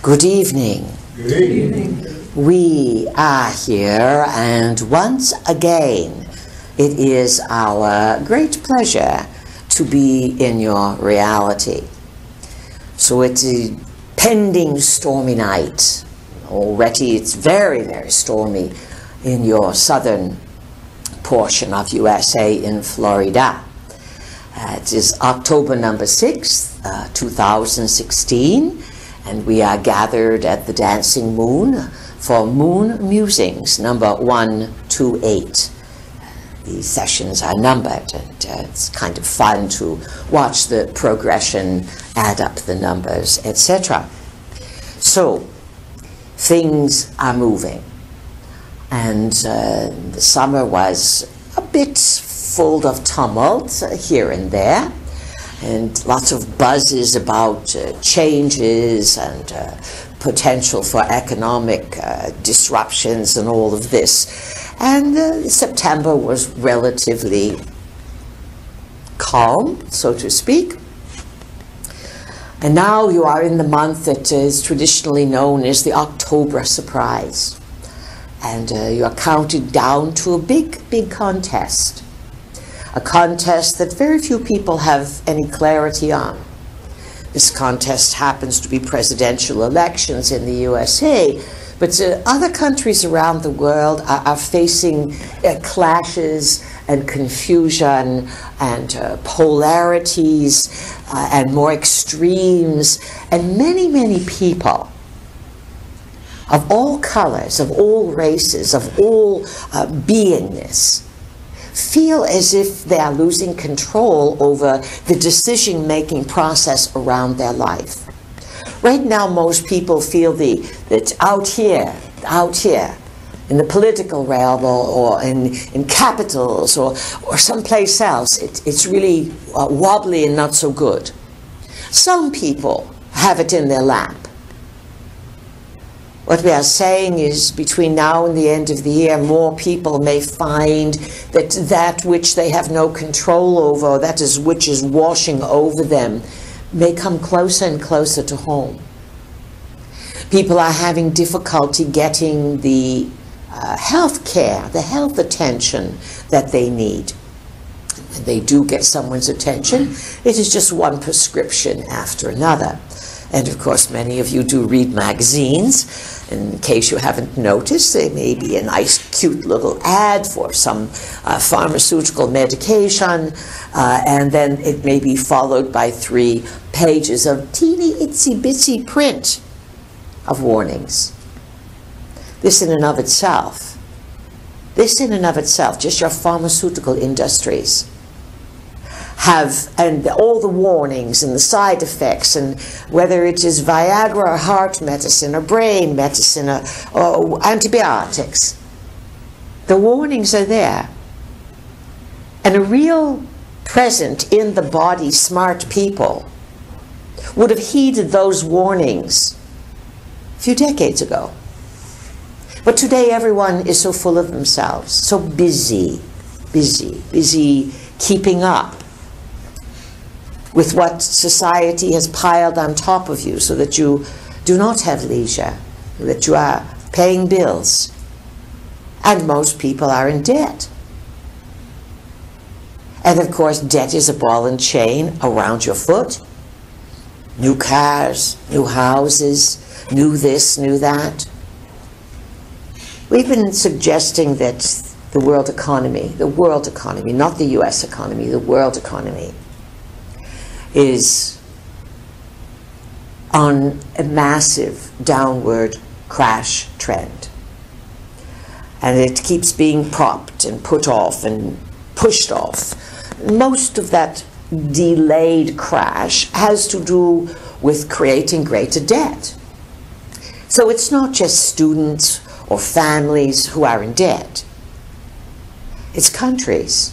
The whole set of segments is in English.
Good evening. Good evening. We are here, and once again, it is our great pleasure to be in your reality. So it's a pending stormy night. Already it's very, very stormy in your southern portion of USA in Florida. It is October number 6th, 2016. And we are gathered at the Dancing Moon for Moon Musings, number 128. These sessions are numbered, and it's kind of fun to watch the progression, add up the numbers, etc. So, things are moving. And the summer was a bit full of tumult here and there. And lots of buzzes about changes and potential for economic disruptions and all of this. And September was relatively calm, so to speak. And now you are in the month that is traditionally known as the October surprise. And you are counted down to a big, big contest. A contest that very few people have any clarity on. This contest happens to be presidential elections in the USA, but other countries around the world are facing clashes and confusion and polarities and more extremes, and many, many people of all colors, of all races, of all beingness, feel as if they are losing control over the decision-making process around their life. Right now, most people feel that out here, in the political realm or in capitals or someplace else, it's really wobbly and not so good. Some people have it in their lap. What we are saying is, between now and the end of the year, more people may find that which they have no control over, or which is washing over them, may come closer and closer to home. People are having difficulty getting the health care, the health attention that they need. When they do get someone's attention, it is just one prescription after another. And of course, many of you do read magazines. In case you haven't noticed, there may be a nice, cute little ad for some pharmaceutical medication, and then it may be followed by 3 pages of teeny, itsy-bitsy print of warnings. This in and of itself, just your pharmaceutical industries have, and all the warnings and the side effects, and whether it is Viagra or heart medicine or brain medicine or antibiotics, the warnings are there. And a real present in the body smart people would have heeded those warnings a few decades ago. But today everyone is so full of themselves, so busy keeping up with what society has piled on top of you, so that you do not have leisure, that you are paying bills. And most people are in debt. And of course, debt is a ball and chain around your foot. New cars, new houses, new this, new that. We've been suggesting that the world economy, not the US economy, the world economy, is on a massive downward crash trend. And it keeps being propped and put off and pushed off. Most of that delayed crash has to do with creating greater debt. So it's not just students or families who are in debt. It's countries.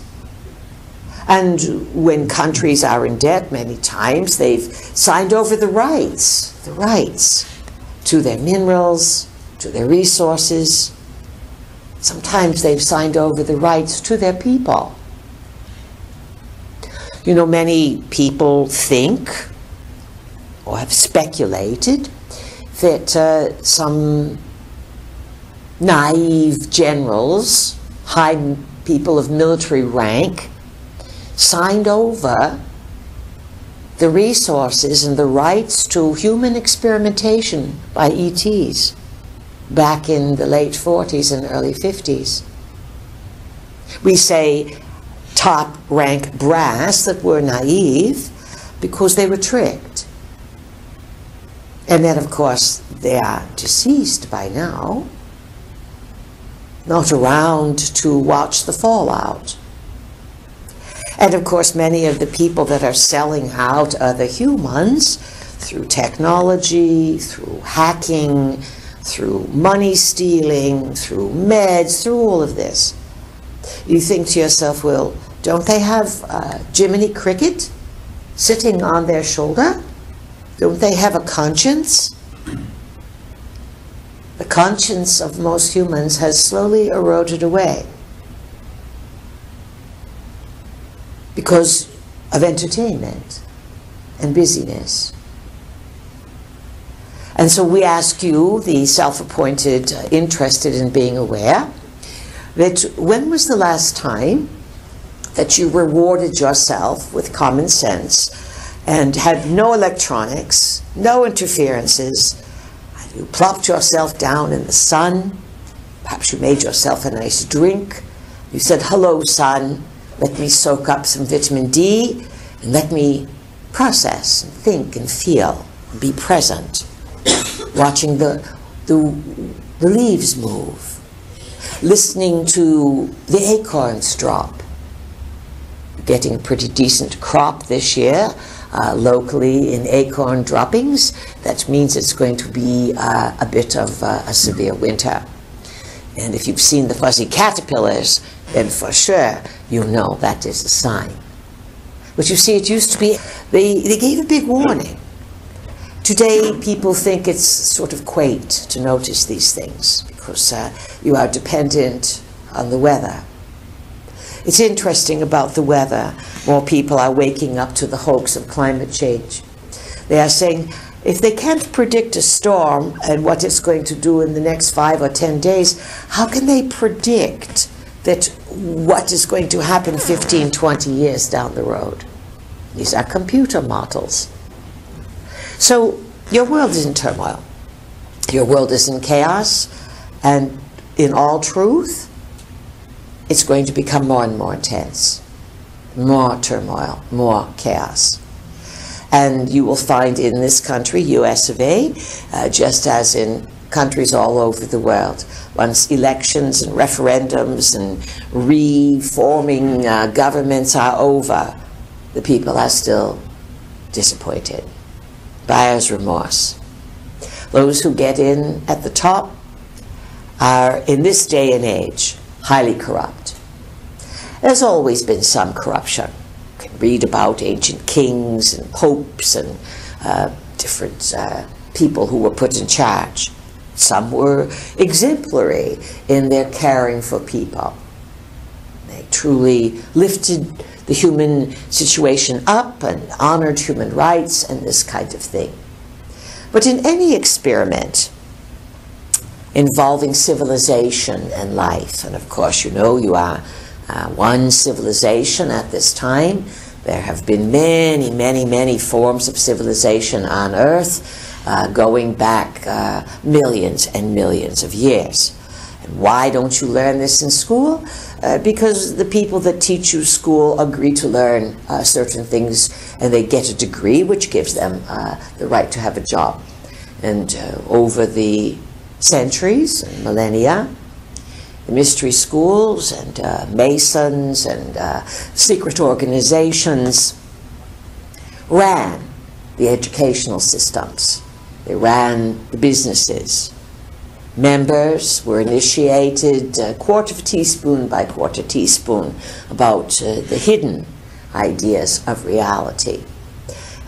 And when countries are in debt, many times they've signed over the rights to their minerals, to their resources. Sometimes they've signed over the rights to their people. You know, many people think or have speculated that some naive generals, high people of military rank, signed over the resources and the rights to human experimentation by ETs back in the late 40s and early 50s. We say top rank brass that were naive because they were tricked. And then, of course, they are deceased by now, not around to watch the fallout. And of course, many of the people that are selling out other humans through technology, through hacking, through money stealing, through meds, through all of this, you think to yourself, well, don't they have Jiminy Cricket sitting on their shoulder? Don't they have a conscience? The conscience of most humans has slowly eroded away because of entertainment and busyness. And so we ask you, the self-appointed interested in being aware, that when was the last time that you rewarded yourself with common sense and had no electronics, no interferences, and you plopped yourself down in the sun, perhaps you made yourself a nice drink, you said, hello sun, let me soak up some vitamin D, and let me process and think and feel, and be present, watching the leaves move, listening to the acorns drop. Getting a pretty decent crop this year locally in acorn droppings. That means it's going to be a bit of a severe winter. And if you've seen the fuzzy caterpillars, then for sure you know that is a sign. But you see, it used to be, they gave a big warning. Today people think it's sort of quaint to notice these things because you are dependent on the weather. It's interesting about the weather. More people are waking up to the hoax of climate change. They are saying, if they can't predict a storm and what it's going to do in the next 5 or 10 days, how can they predict that what is going to happen 15, 20 years down the road? These are computer models. So your world is in turmoil. Your world is in chaos, and in all truth, it's going to become more and more intense, more turmoil, more chaos. And you will find in this country, US of A, just as in countries all over the world, once elections and referendums and reforming governments are over, the people are still disappointed. Buyer's remorse. Those who get in at the top are, in this day and age, highly corrupt. There's always been some corruption. You can read about ancient kings and popes and different people who were put in charge. Some were exemplary in their caring for people. They truly lifted the human situation up and honored human rights and this kind of thing. But in any experiment involving civilization and life, and of course you know you are one civilization at this time. There have been many, many, many forms of civilization on Earth going back millions and millions of years. And why don't you learn this in school? Because the people that teach you school agree to learn certain things, and they get a degree which gives them the right to have a job. And over the centuries and millennia, the mystery schools and Masons and secret organizations ran the educational systems. They ran the businesses. Members were initiated quarter of a teaspoon by quarter teaspoon about the hidden ideas of reality.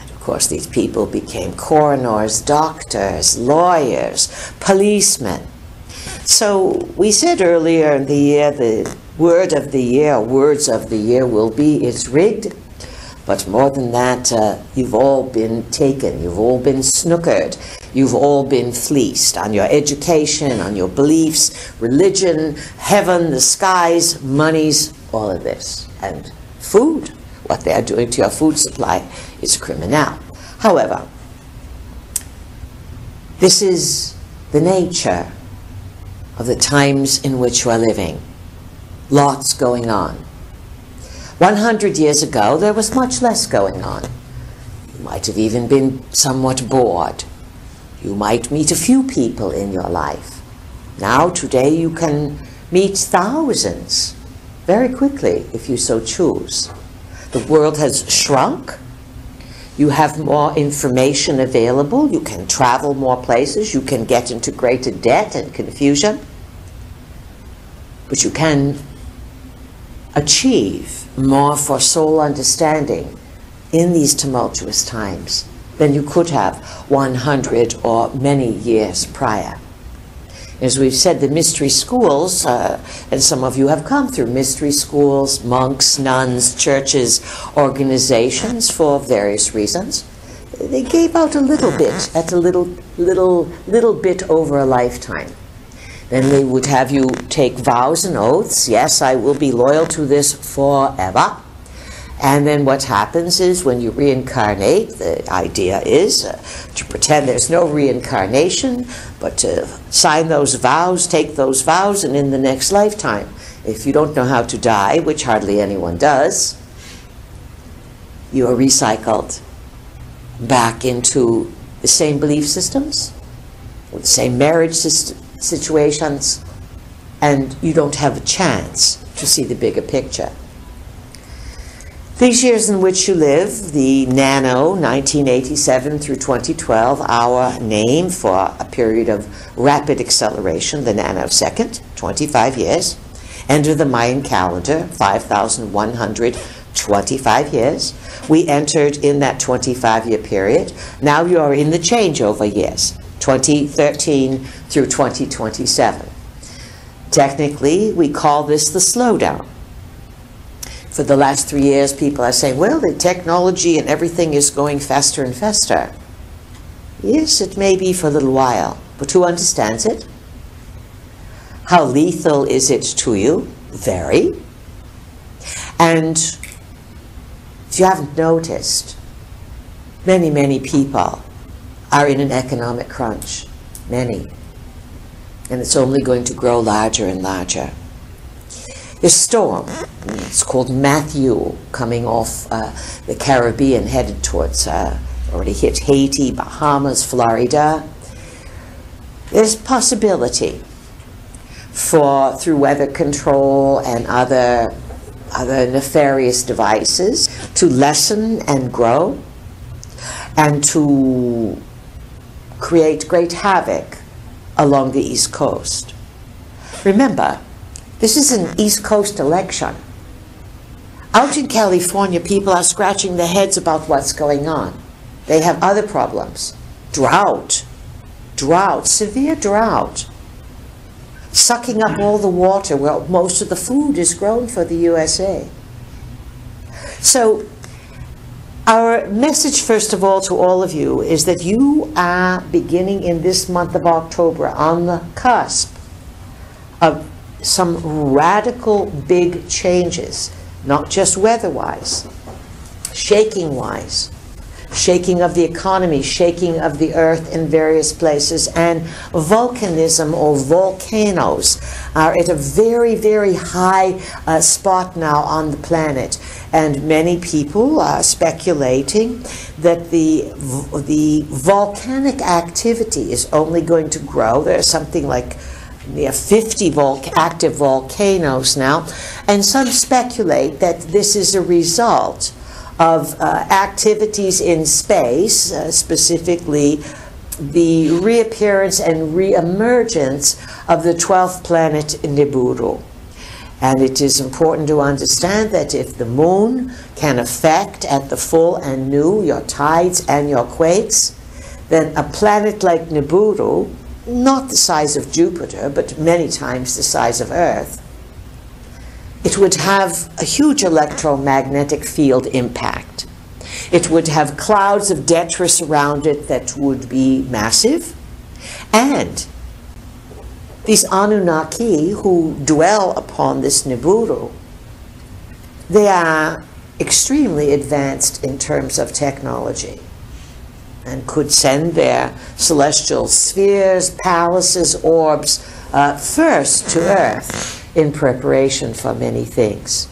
And of course these people became coroners, doctors, lawyers, policemen. So we said earlier in the year, the word of the year, words of the year will be "it's rigged." But more than that, you've all been taken, you've all been snookered, you've all been fleeced on your education, on your beliefs, religion, heaven, the skies, monies, all of this. And food, what they are doing to your food supply is criminal. However, this is the nature of the times in which we're living. Lots going on. 100 years ago, there was much less going on. You might have even been somewhat bored. You might meet a few people in your life. Now, today, you can meet thousands very quickly if you so choose. The world has shrunk. You have more information available. You can travel more places. You can get into greater debt and confusion. But you can achieve more for soul understanding in these tumultuous times than you could have 100 or many years prior. As we've said, the mystery schools, and some of you have come through mystery schools, monks, nuns, churches, organizations for various reasons. They gave out a little bit at a little bit over a lifetime. Then they would have you take vows and oaths. Yes, I will be loyal to this forever. And then what happens is when you reincarnate, the idea is to pretend there's no reincarnation, but to sign those vows, take those vows, and in the next lifetime, if you don't know how to die, which hardly anyone does, you are recycled back into the same belief systems, or the same marriage situations, and you don't have a chance to see the bigger picture. These years in which you live, the nano, 1987 through 2012, our name for a period of rapid acceleration, the nanosecond, 25 years. Enter the Mayan calendar, 5,125 years. We entered in that 25-year period. Now you are in the changeover years, 2013 through 2027. Technically, we call this the slowdown. For the last 3 years, people are saying, well, the technology and everything is going faster and faster. Yes, it may be for a little while, but who understands it? How lethal is it to you? Very. And if you haven't noticed, many, many people are in an economic crunch. Many. And it's only going to grow larger and larger. This storm, it's called Matthew, coming off the Caribbean, headed towards, already hit Haiti, Bahamas, Florida. There's possibility for, through weather control and other nefarious devices, to lessen and grow and to create great havoc along the East Coast. Remember, this is an East Coast election. Out in California, people are scratching their heads about what's going on. They have other problems. Drought, severe drought, sucking up all the water where most of the food is grown for the USA. So our message, first of all, to all of you is that you are beginning in this month of October on the cusp of some radical big changes, not just weather-wise, shaking-wise, shaking of the economy, shaking of the earth in various places, and volcanism or volcanoes are at a very, very high spot now on the planet. And many people are speculating that the volcanic activity is only going to grow. There's something like 50 active volcanoes now, and some speculate that this is a result of activities in space, specifically the reappearance and reemergence of the 12th planet Nibiru. And it is important to understand that if the moon can affect at the full and new your tides and your quakes, then a planet like Nibiru, not the size of Jupiter, but many times the size of Earth, it would have a huge electromagnetic field impact. It would have clouds of detritus around it that would be massive. And these Anunnaki who dwell upon this Nibiru, they are extremely advanced in terms of technology and could send their celestial spheres, palaces, orbs first to Earth in preparation for many things.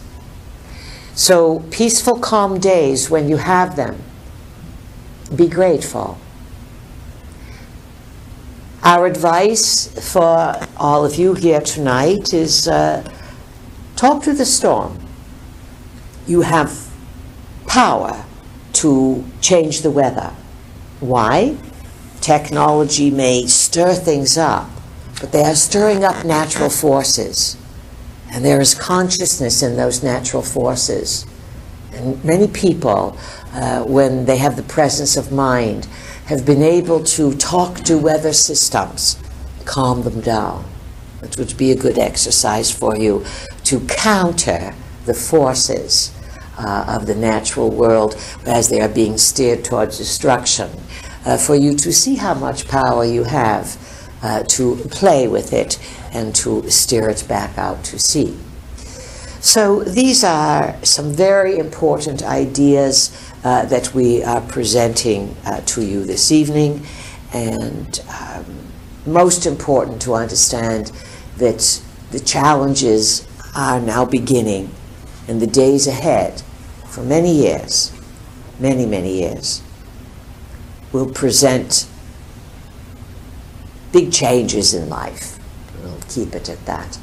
So peaceful, calm days when you have them, be grateful. Our advice for all of you here tonight is talk to the storm. You have power to change the weather. Why? Technology may stir things up, but they are stirring up natural forces. And there is consciousness in those natural forces. And many people, when they have the presence of mind, have been able to talk to weather systems, calm them down, which would be a good exercise for you to counter the forces of the natural world as they are being steered towards destruction, for you to see how much power you have to play with it and to steer it back out to sea. So these are some very important ideas that we are presenting to you this evening, and most important to understand that the challenges are now beginning, and the days ahead for many years, many, many years, will present big changes in life. We'll keep it at that.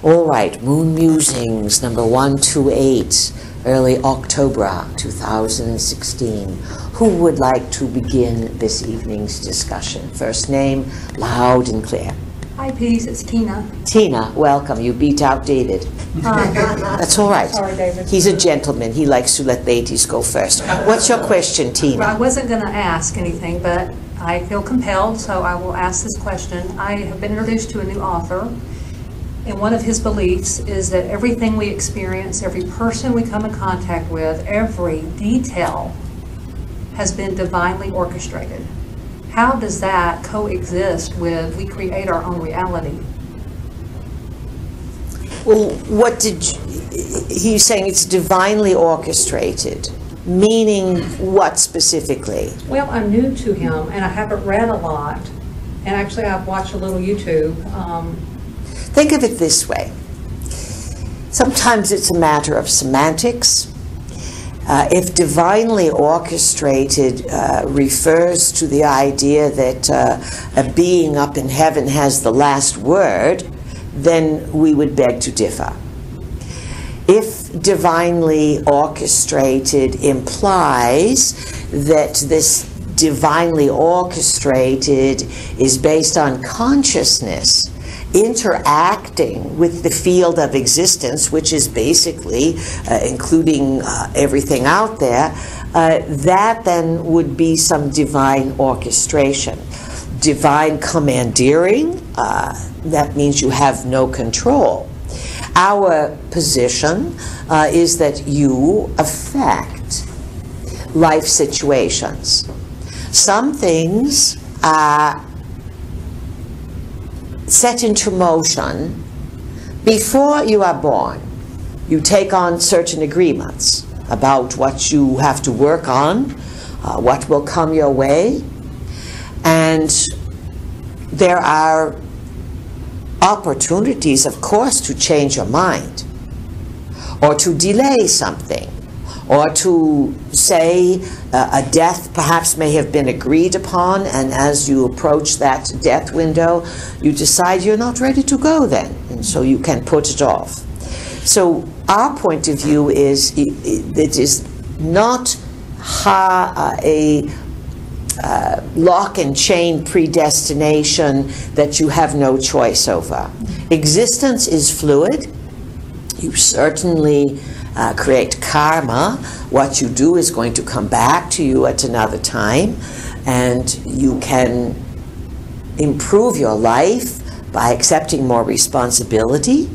All right, Moon Musings number 128, early October 2016. Who would like to begin this evening's discussion? First name, loud and clear. Hi, Peace. It's Tina. Tina, welcome. You beat out David. That's all right. Sorry, David. He's a gentleman. He likes to let ladies go first. What's your question, Tina? Well, I wasn't going to ask anything, but I feel compelled, so I will ask this question. I have been introduced to a new author, and one of his beliefs is that everything we experience, every person we come in contact with, every detail has been divinely orchestrated. How does that coexist with we create our own reality? Well, what did you, he's saying it's divinely orchestrated, meaning what specifically? Well, I'm new to him, and I haven't read a lot, and actually I've watched a little YouTube. Think of it this way. Sometimes it's a matter of semantics. If divinely orchestrated refers to the idea that a being up in heaven has the last word, then we would beg to differ. If divinely orchestrated implies that this divinely orchestrated is based on consciousness interacting with the field of existence, which is basically including everything out there, that then would be some divine orchestration. Divine commandeering, that means you have no control. Our position is that you affect life situations. Some things are set into motion before you are born. You take on certain agreements about what you have to work on, what will come your way, and there are opportunities, of course, to change your mind, or to delay something, or to say a death perhaps may have been agreed upon, and as you approach that death window, you decide you're not ready to go then, and so you can put it off. So our point of view is it is not a lock and chain predestination that you have no choice over. Existence is fluid. You certainly create karma. What you do is going to come back to you at another time, and you can improve your life by accepting more responsibility,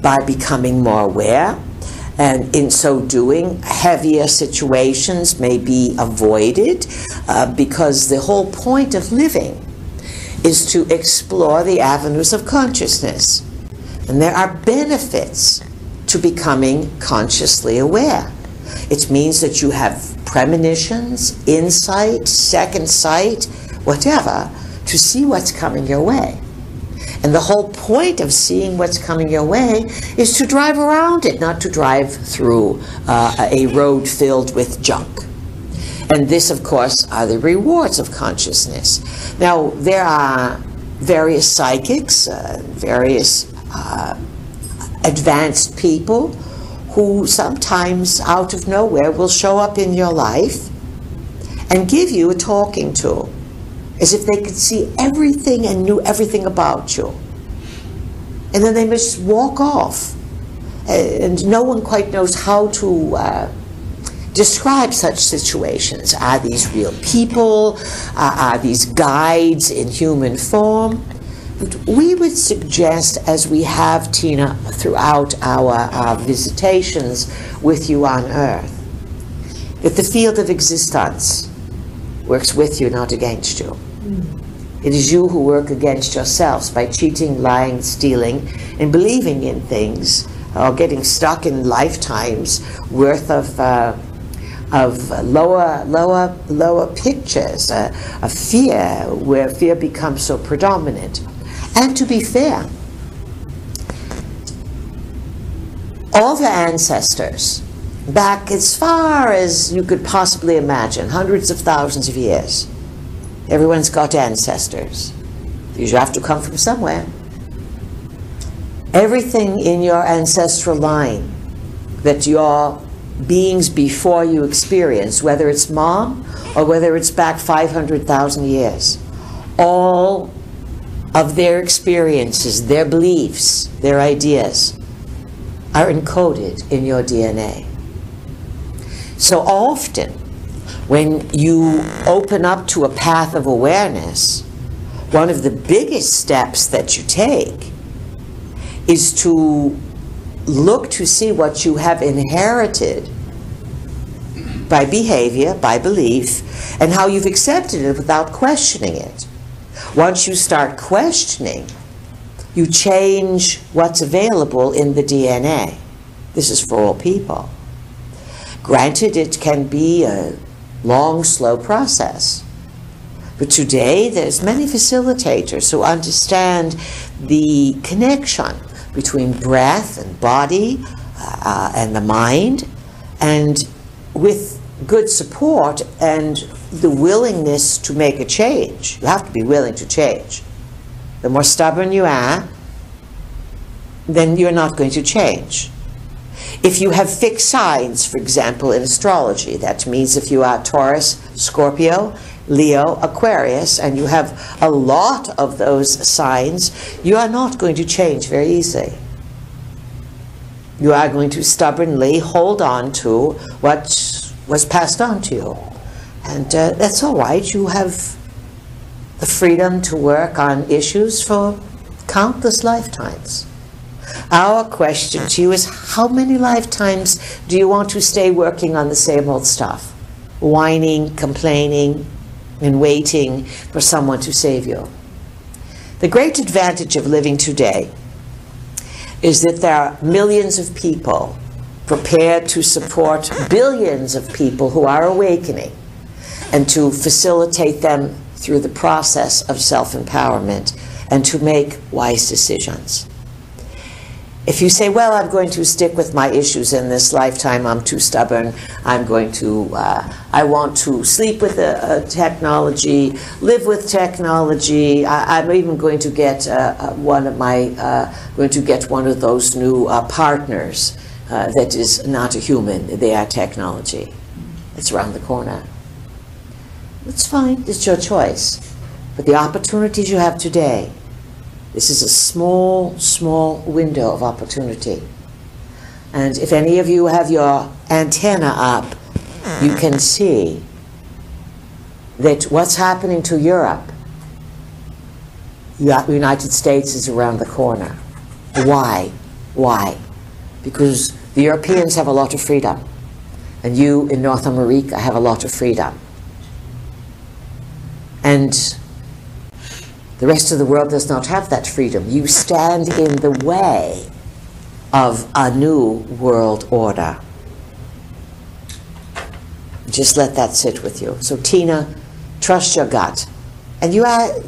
by becoming more aware, And in so doing, heavier situations may be avoided because the whole point of living is to explore the avenues of consciousness. And there are benefits to becoming consciously aware. It means that you have premonitions, insight, second sight, whatever, to see what's coming your way. And the whole point of seeing what's coming your way is to drive around it, not to drive through a road filled with junk. And this, of course, are the rewards of consciousness. Now, there are various psychics, various advanced people who sometimes out of nowhere will show up in your life and give you a talking to, as if they could see everything and knew everything about you. And then they must walk off. And no one quite knows how to describe such situations. Are these real people? Are these guides in human form? But we would suggest, as we have, Tina, throughout our visitations with you on Earth, that the field of existence works with you, not against you. It is you who work against yourselves by cheating, lying, stealing, and believing in things, or getting stuck in lifetimes worth of lower pictures, of fear, where fear becomes so predominant. And to be fair, all the ancestors, back as far as you could possibly imagine, hundreds of thousands of years, everyone's got ancestors. You have to come from somewhere. Everything in your ancestral line that your beings before you experience, whether it's mom or whether it's back 500,000 years, all of their experiences, their beliefs, their ideas are encoded in your DNA. So often, when you open up to a path of awareness, one of the biggest steps that you take is to look to see what you have inherited by behavior, by belief, and how you've accepted it without questioning it. Once you start questioning, you change what's available in the DNA. This is for all people. Granted, it can be a long, slow process. But today, there's many facilitators who understand the connection between breath and body and the mind, and with good support and the willingness to make a change. You have to be willing to change. The more stubborn you are, then you're not going to change. If you have fixed signs, for example, in astrology, that means if you are Taurus, Scorpio, Leo, Aquarius, and you have a lot of those signs, you are not going to change very easily. You are going to stubbornly hold on to what was passed on to you. And that's all right. You have the freedom to work on issues for countless lifetimes. Our question to you is, how many lifetimes do you want to stay working on the same old stuff? Whining, complaining, and waiting for someone to save you. The great advantage of living today is that there are millions of people prepared to support billions of people who are awakening, and to facilitate them through the process of self-empowerment and to make wise decisions. If you say, well, I'm going to stick with my issues in this lifetime, I'm too stubborn, I'm going to, I want to sleep with technology, live with technology, I'm even going to get one of those new partners that is not a human, they are technology. It's around the corner. It's fine, it's your choice. But the opportunities you have today, this is a small, small window of opportunity. And if any of you have your antenna up, you can see that what's happening to Europe, the United States is around the corner. Why? Why? Because The Europeans have a lot of freedom, and you in North America have a lot of freedom. And the rest of the world does not have that freedom. You stand in the way of a new world order. Just let that sit with you. So Tina, trust your gut. And you are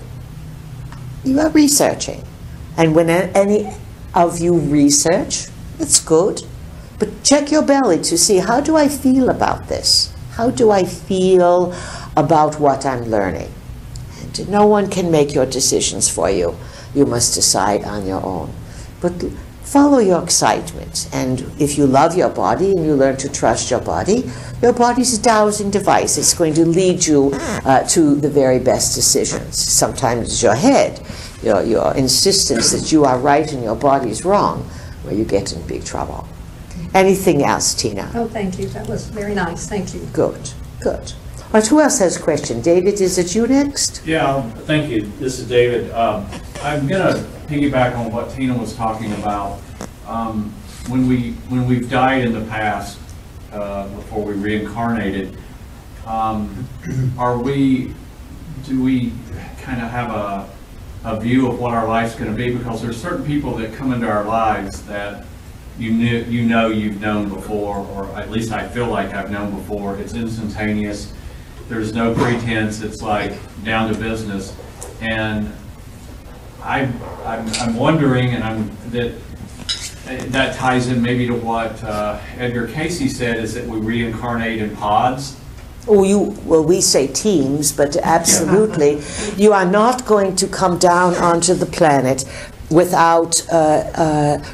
researching. And when any of you research, it's good. But check your belly to see, how do I feel about this? How do I feel about what I'm learning? And no one can make your decisions for you. You must decide on your own. But follow your excitement. And if you love your body and you learn to trust your body's a dowsing device. It's going to lead you to the very best decisions. Sometimes it's your head, your insistence that you are right and your body's wrong, where you get in big trouble. Anything else, Tina? Oh, thank you. That was very nice. Thank you. Good, good. All right, who else has a question? David, is it you next? Yeah, thank you. This is David. I'm going to piggyback on what Tina was talking about. When we've died in the past, before we reincarnated, do we kind of have a view of what our life's going to be? Because there's certain people that come into our lives that you've known before, or at least I feel like I've known before. It's instantaneous. There's no pretense. It's like down to business. And I'm wondering, and that ties in maybe to what Edgar Casey said, is that we reincarnate in pods. Well, we say teams, but absolutely, you are not going to come down onto the planet without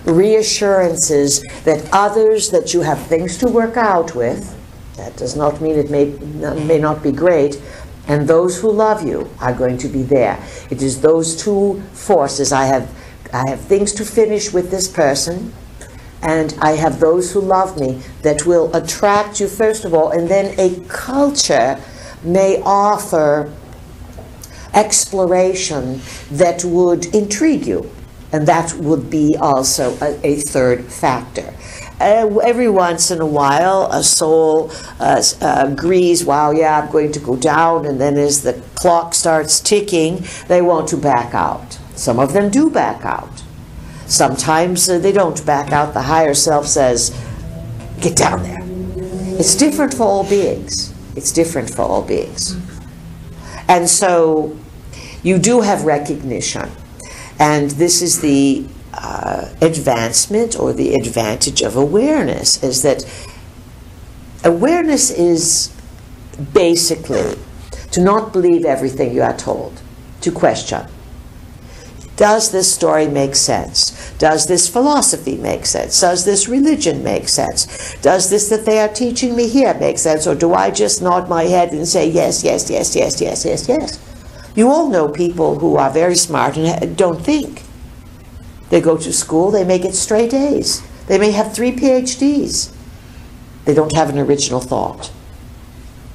reassurances that others that you have things to work out with, that does not mean it may not be great, and those who love you are going to be there. It is those two forces. I have things to finish with this person, and I have those who love me that will attract you first of all, and then a culture may offer exploration that would intrigue you, and that would be also a third factor. Every once in a while, a soul agrees, wow, yeah, I'm going to go down, and then as the clock starts ticking, they want to back out. Some of them do back out. Sometimes they don't back out. The higher self says, get down there. It's different for all beings. It's different for all beings. And so you do have recognition. And this is the advancement or the advantage of awareness, is that awareness is basically to not believe everything you are told, to question. Does this story make sense? Does this philosophy make sense? Does this religion make sense? Does this that they are teaching me here make sense? Or do I just nod my head and say yes, yes, yes, yes, yes, yes, yes? You all know people who are very smart and don't think. They go to school, they may get straight A's. They may have 3 PhDs. They don't have an original thought.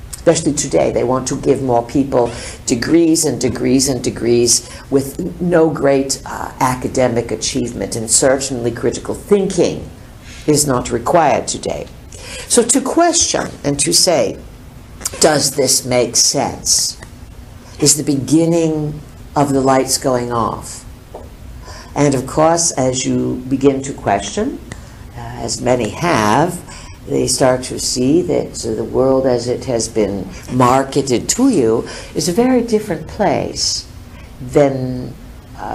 Especially today, they want to give more people degrees and degrees and degrees with no great academic achievement, and certainly critical thinking is not required today. So to question and to say, does this make sense, is the beginning of the lights going off. And of course, as you begin to question, as many have, they start to see that the world as it has been marketed to you is a very different place than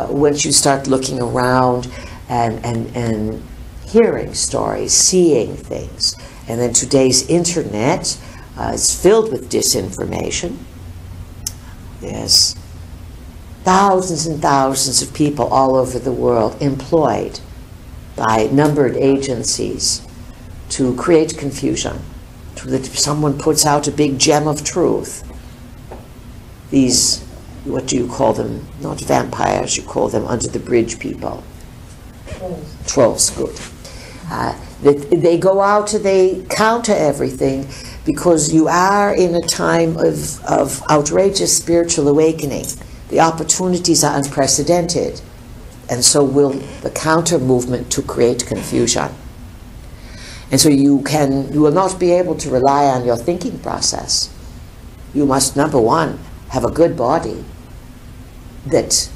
once you start looking around and hearing stories, seeing things. And then today's internet is filled with disinformation. There's thousands and thousands of people all over the world employed by numbered agencies to create confusion, so that if someone puts out a big gem of truth, these, what do you call them? Not vampires, you call them under the bridge people. Trolls, good. They go out and they counter everything, because you are in a time of outrageous spiritual awakening. The opportunities are unprecedented, and so will the counter movement to create confusion. And so you will not be able to rely on your thinking process. You must, number one, have a good body that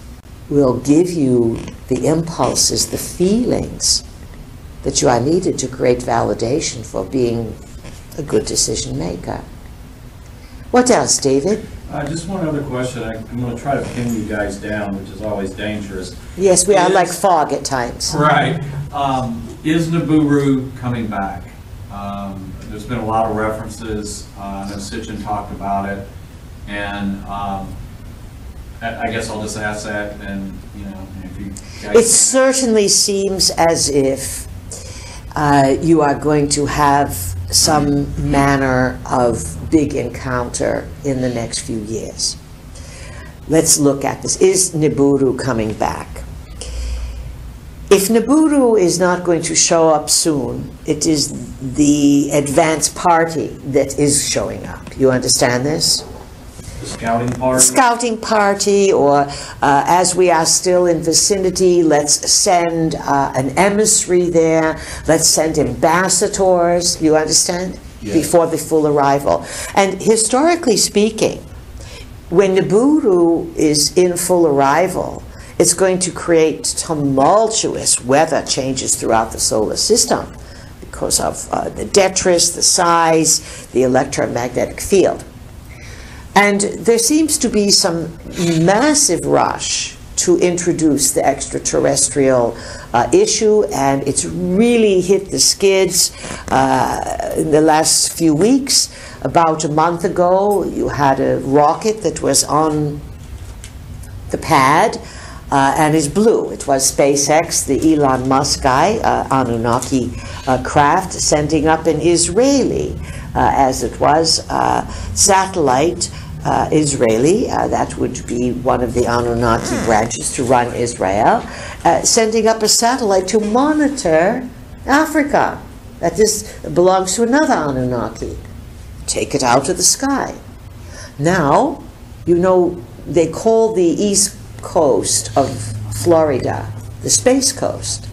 will give you the impulses, the feelings that you are needed to create validation for being a good decision maker. What else, David? Just one other question. I'm going to try to pin you guys down, which is always dangerous. Yes, we are like fog at times. Right. Is Nibiru coming back? There's been a lot of references. I know Sitchin talked about it, and I guess I'll just ask that, and if you guys. It certainly seems as if you are going to have some manner of big encounter in the next few years. Let's look at this. Is Nibiru coming back? If Nibiru is not going to show up soon, it is the advance party that is showing up. You understand this? The scouting party? Scouting party, or as we are still in vicinity, let's send an emissary there. Let's send ambassadors, you understand? Yes. Before the full arrival. And historically speaking, when Nibiru is in full arrival, it's going to create tumultuous weather changes throughout the solar system because of the detritus, the size, the electromagnetic field. And there seems to be some massive rush to introduce the extraterrestrial issue, and it's really hit the skids in the last few weeks. About a month ago, you had a rocket that was on the pad, and is blue. It was SpaceX, the Elon Musk guy, Anunnaki craft, sending up an Israeli, as it was, satellite Israeli, that would be one of the Anunnaki branches to run Israel, sending up a satellite to monitor Africa. That this belongs to another Anunnaki. Take it out of the sky. Now, they call the East Coast of Florida the Space Coast.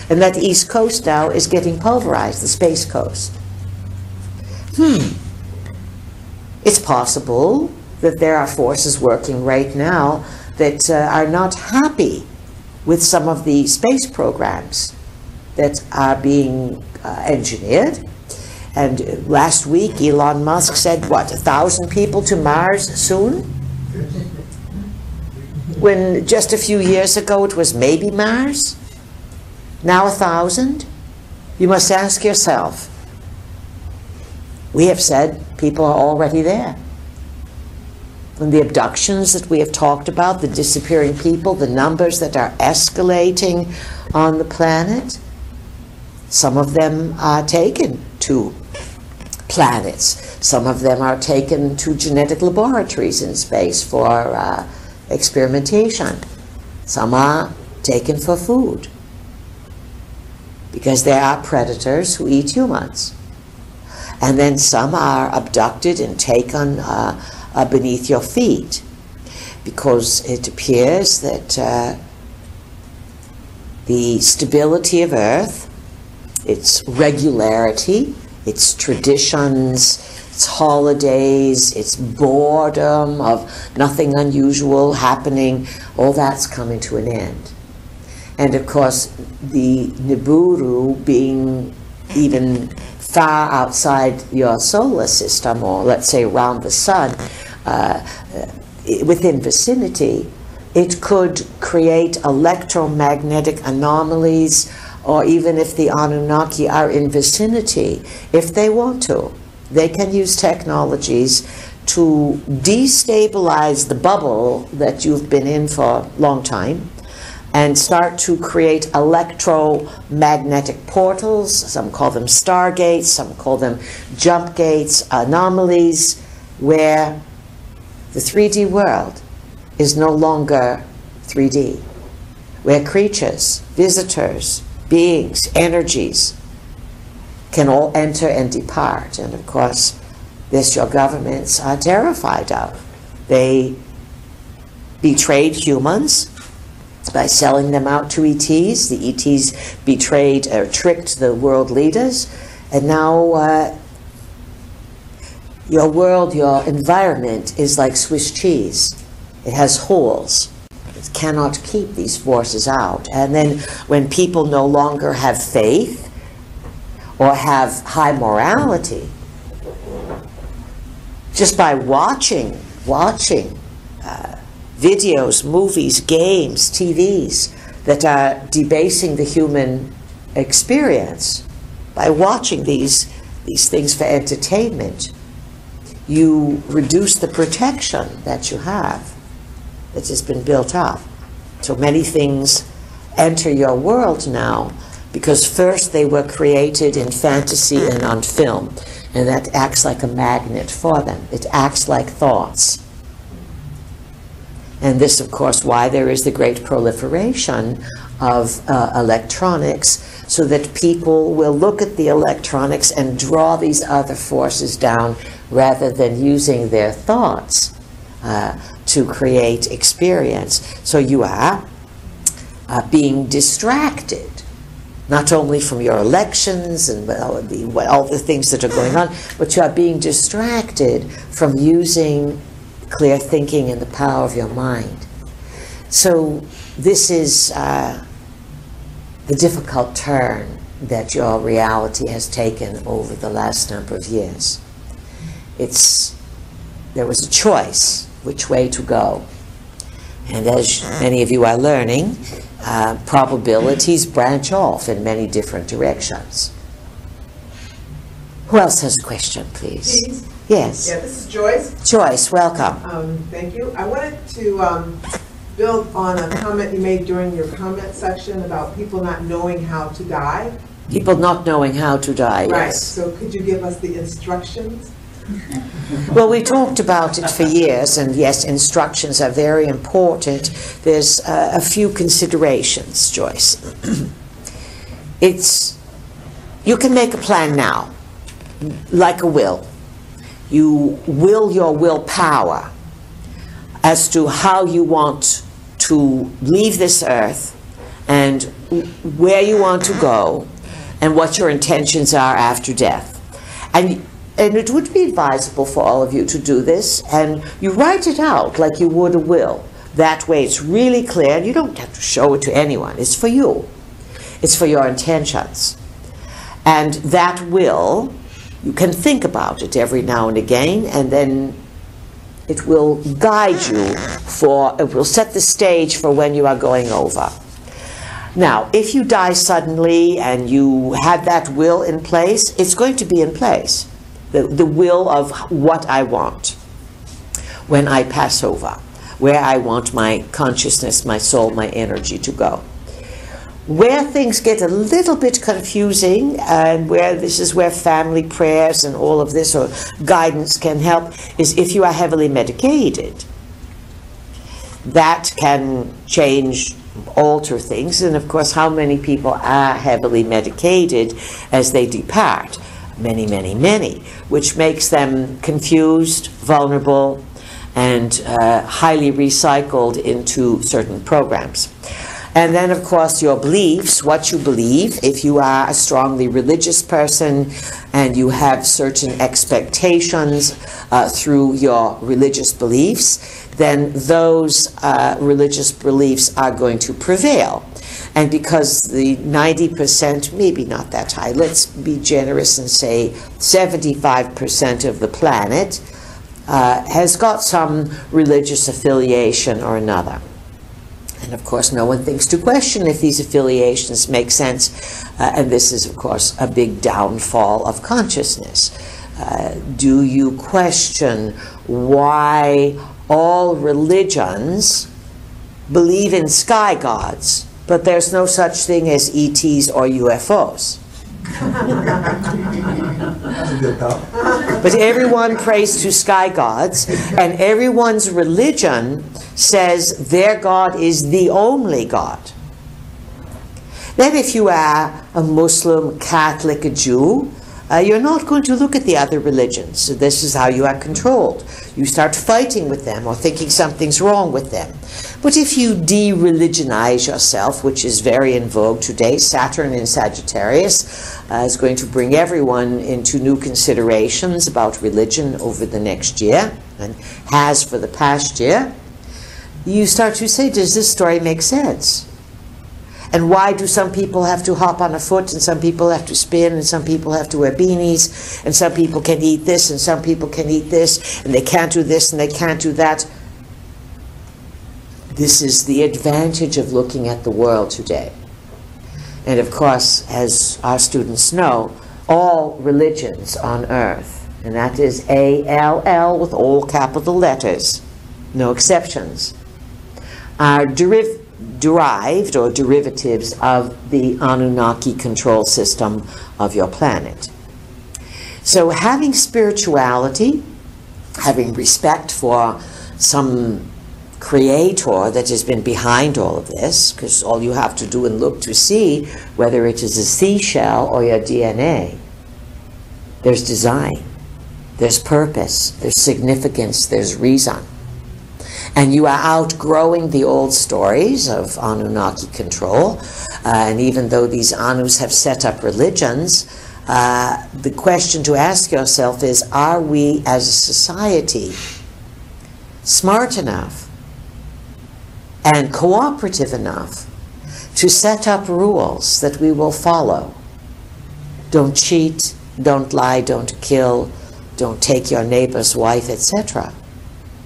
And that East Coast now is getting pulverized, the Space Coast. It's possible that there are forces working right now that are not happy with some of the space programs that are being engineered. And last week, Elon Musk said, 1,000 people to Mars soon? When just a few years ago it was maybe Mars? Now 1,000? You must ask yourself. We have said people are already there. And the abductions that we have talked about, the disappearing people, the numbers that are escalating on the planet, some of them are taken to planets. Some of them are taken to genetic laboratories in space for experimentation. Some are taken for food because there are predators who eat humans. And then some are abducted and taken beneath your feet because it appears that the stability of Earth, its regularity, its traditions, its holidays, its boredom of nothing unusual happening, all that's coming to an end. And of course, the Nibiru being even far outside your solar system, or let's say around the sun, within vicinity, it could create electromagnetic anomalies, or even if the Anunnaki are in vicinity, if they want to, they can use technologies to destabilize the bubble that you've been in for a long time and start to create electromagnetic portals. Some call them stargates, some call them jump gates, anomalies, where the 3D world is no longer 3D, where creatures, visitors, beings, energies can all enter and depart. And of course, this your governments are terrified of. They betrayed humans, by selling them out to ETs. The ETs betrayed or tricked the world leaders, and now your world, your environment is like Swiss cheese. It has holes. It cannot keep these forces out. And then when people no longer have faith or have high morality, just by watching videos, movies, games, TVs that are debasing the human experience, by watching these things for entertainment, you reduce the protection that you have, that has been built up. So many things enter your world now because first they were created in fantasy and on film, and that acts like a magnet for them. It acts like thoughts. And this, of course, why there is the great proliferation of electronics, so that people will look at the electronics and draw these other forces down rather than using their thoughts to create experience. So you are being distracted, not only from your elections and all the things that are going on, but you are being distracted from using clear thinking and the power of your mind. So this is the difficult turn that your reality has taken over the last number of years. There was a choice which way to go. And as many of you are learning, probabilities branch off in many different directions. Who else has a question, please? Please? Yes. Yeah, this is Joyce. Joyce, welcome. Thank you. I wanted to build on a comment you made during your comment section about people not knowing how to die. People not knowing how to die, Right. yes. So could you give us the instructions? Well, we talked about it for years, and yes, instructions are very important. There's a few considerations, Joyce. You can make a plan now, like a will. You will your willpower as to how you want to leave this earth and where you want to go and what your intentions are after death. And it would be advisable for all of you to do this, and you write it out like you would a will. That way it's really clear, and you don't have to show it to anyone. It's for you. It's for your intentions. And that will, you can think about it every now and again, and then it will guide you it will set the stage for when you are going over. Now, if you die suddenly and you have that will in place, it's going to be in place. The will of what I want when I pass over, where I want my consciousness, my soul, my energy to go. Where things get a little bit confusing, and this is where family prayers and all of this or guidance can help, is if you are heavily medicated. That can alter things, and of course how many people are heavily medicated as they depart? Many, many, many, which makes them confused, vulnerable, and highly recycled into certain programs. And then, of course, your beliefs, what you believe. If you are a strongly religious person and you have certain expectations through your religious beliefs, then those religious beliefs are going to prevail. And because the 90%, maybe not that high, let's be generous and say 75% of the planet has got some religious affiliation or another. And of course, no one thinks to question if these affiliations make sense. And this is, of course, a big downfall of consciousness. Do you question why all religions believe in sky gods, but there's no such thing as ETs or UFOs? That's a good thought. But everyone prays to sky gods, and everyone's religion says their God is the only God. Then if you are a Muslim, Catholic, a Jew, you're not going to look at the other religions. So this is how you are controlled. You start fighting with them or thinking something's wrong with them. But if you de-religionize yourself, which is very in vogue today, Saturn in Sagittarius is going to bring everyone into new considerations about religion over the next year, and has for the past year. You start to say, does this story make sense? And why do some people have to hop on a foot, and some people have to spin, and some people have to wear beanies, and some people can eat this, and some people can eat this, and they can't do this, and they can't do that? This is the advantage of looking at the world today. And of course, as our students know, all religions on earth, and that is A-L-L with all capital letters, no exceptions, are derived or derivatives of the Anunnaki control system of your planet. So having spirituality, having respect for some creator that has been behind all of this, because all you have to do and look to see whether it is a seashell or your DNA, there's design, there's purpose, there's significance, there's reason. And you are outgrowing the old stories of Anunnaki control. And even though these Anus have set up religions, the question to ask yourself is, are we as a society smart enough and cooperative enough to set up rules that we will follow? Don't cheat, don't lie, don't kill, don't take your neighbor's wife, etc.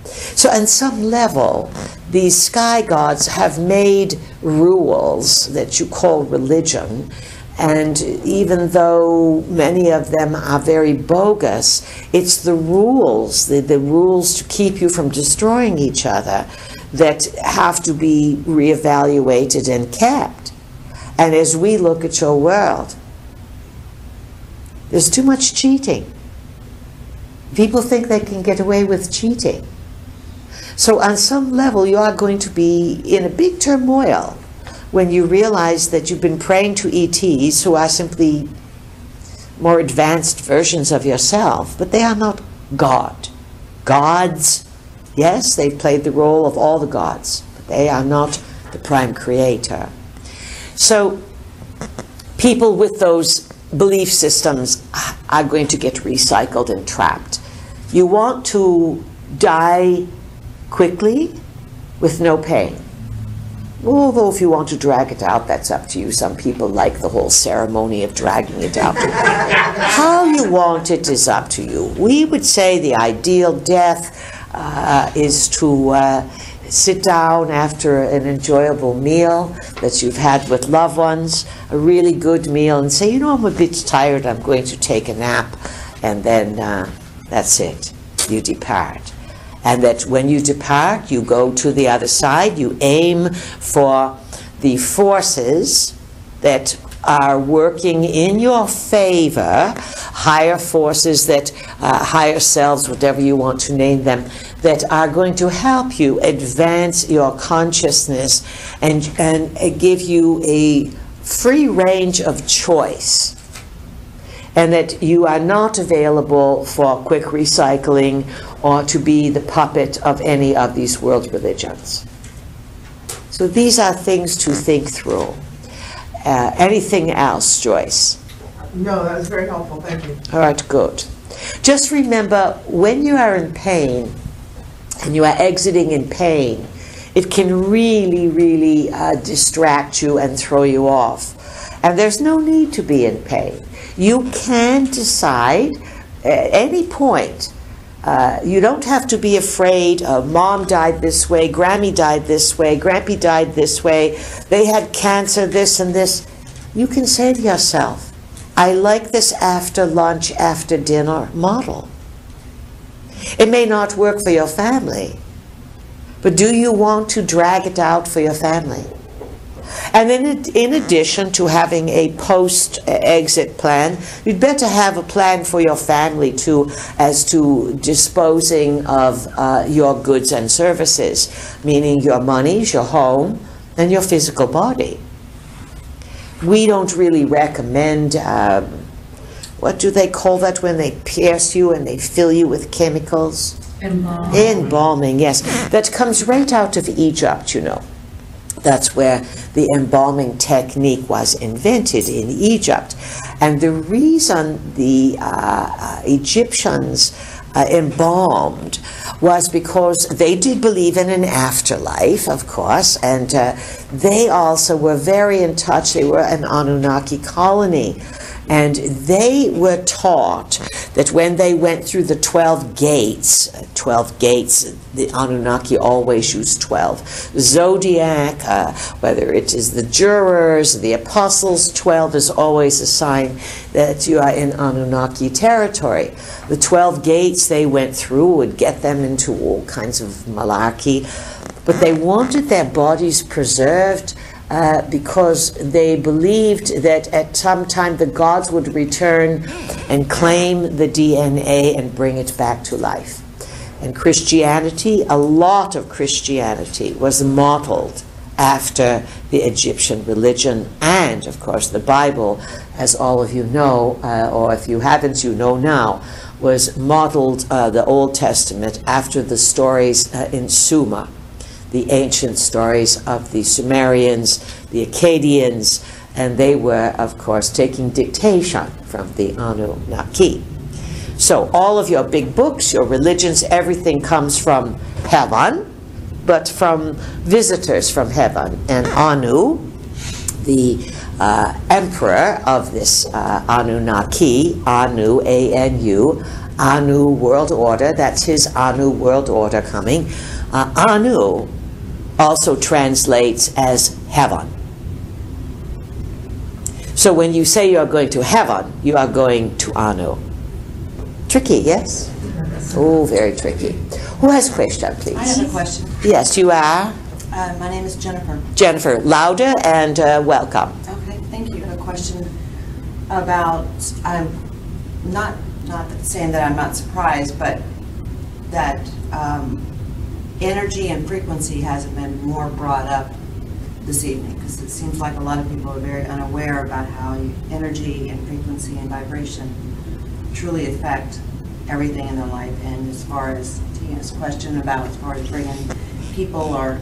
So on some level, these sky gods have made rules that you call religion, and even though many of them are very bogus, it's the rules, the rules to keep you from destroying each other, that have to be reevaluated and kept. And as we look at your world, there's too much cheating. People think they can get away with cheating. So on some level, you are going to be in a big turmoil when you realize that you've been praying to ETs who are simply more advanced versions of yourself, but they are not God. Gods, yes, they've played the role of all the gods, but they are not the prime creator. So people with those belief systems are going to get recycled and trapped. You want to die quickly with no pain. Although if you want to drag it out, that's up to you. Some people like the whole ceremony of dragging it out. How you want it is up to you. We would say the ideal death is to sit down after an enjoyable meal that you've had with loved ones, a really good meal, and say, you know, I'm a bit tired, I'm going to take a nap, and then that's it. You depart. And that when you depart, you go to the other side, you aim for the forces that are working in your favor, higher forces that, higher selves, whatever you want to name them, that are going to help you advance your consciousness and give you a free range of choice. And that you are not available for quick recycling or to be the puppet of any of these world religions. So these are things to think through. Anything else, Joyce? No, that was very helpful. Thank you. All right, good. Just remember, when you are in pain and you are exiting in pain, it can really, really distract you and throw you off. And there's no need to be in pain. You can decide at any point. You don't have to be afraid of Mom died this way, Grammy died this way, Grampy died this way, they had cancer, this and this. You can say to yourself, I like this after lunch, after dinner model. It may not work for your family, but do you want to drag it out for your family? And then in addition to having a post-exit plan, you'd better have a plan for your family too, as to disposing of your goods and services, meaning your monies, your home, and your physical body. We don't really recommend what do they call that when they pierce you and they fill you with chemicals? Embalming. Embalming, yes. That comes right out of Egypt, you know. That's where the embalming technique was invented, in Egypt. And the reason the Egyptians embalmed was because they did believe in an afterlife, of course, and they also were very in touch. They were an Anunnaki colony, and they were taught that when they went through the 12 gates, the Anunnaki always used 12. Zodiac, whether it is the jurors, the apostles, 12 is always a sign that you are in Anunnaki territory. The 12 gates they went through would get them into all kinds of malarkey, but they wanted their bodies preserved because they believed that at some time the gods would return and claim the DNA and bring it back to life. And Christianity, a lot of Christianity was modeled after the Egyptian religion, and of course the Bible, as all of you know, or if you haven't, you know now, was modeled, the Old Testament, after the stories in Sumer, the ancient stories of the Sumerians, the Akkadians, and they were, of course, taking dictation from the Anunnaki. So all of your big books, your religions, everything comes from heaven, but from visitors from heaven. And Anu, the emperor of this Anunnaki, Anu, A-N-U, Anu world order, that's his Anu world order coming. Anu also translates as heaven. So when you say you're going to heaven, you are going to Anu. Tricky, yes? Oh, very tricky. Who has a question, please? I have a question. Yes, you are? My name is Jennifer. Jennifer, louder and welcome. Okay, thank you. I have a question about, I'm not saying that I'm not surprised, but that energy and frequency hasn't been more brought up this evening, because it seems like a lot of people are very unaware about how energy and frequency and vibration truly affect everything in their life. And as far as Tina's question about, as far as bringing people or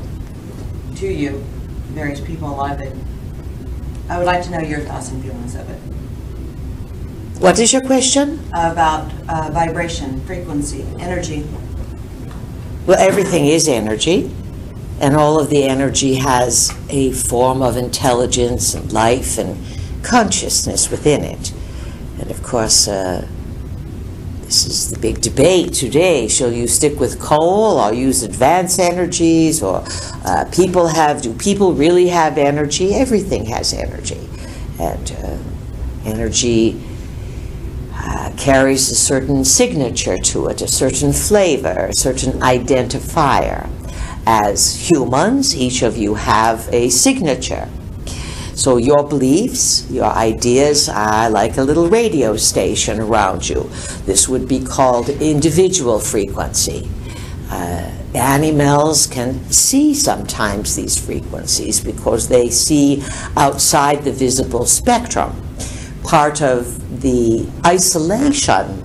to you, various people alive, I would like to know your thoughts and feelings of it. What is your question? About vibration, frequency, energy. Well, everything is energy, and all of the energy has a form of intelligence and life and consciousness within it. And of course, this is the big debate today. Shall you stick with coal or use advanced energies? Or do people really have energy? Everything has energy. And energy carries a certain signature to it, a certain flavor, a certain identifier. As humans, each of you have a signature. So your beliefs, your ideas are like a little radio station around you. This would be called individual frequency. Animals can see sometimes these frequencies because they see outside the visible spectrum. Part of the isolation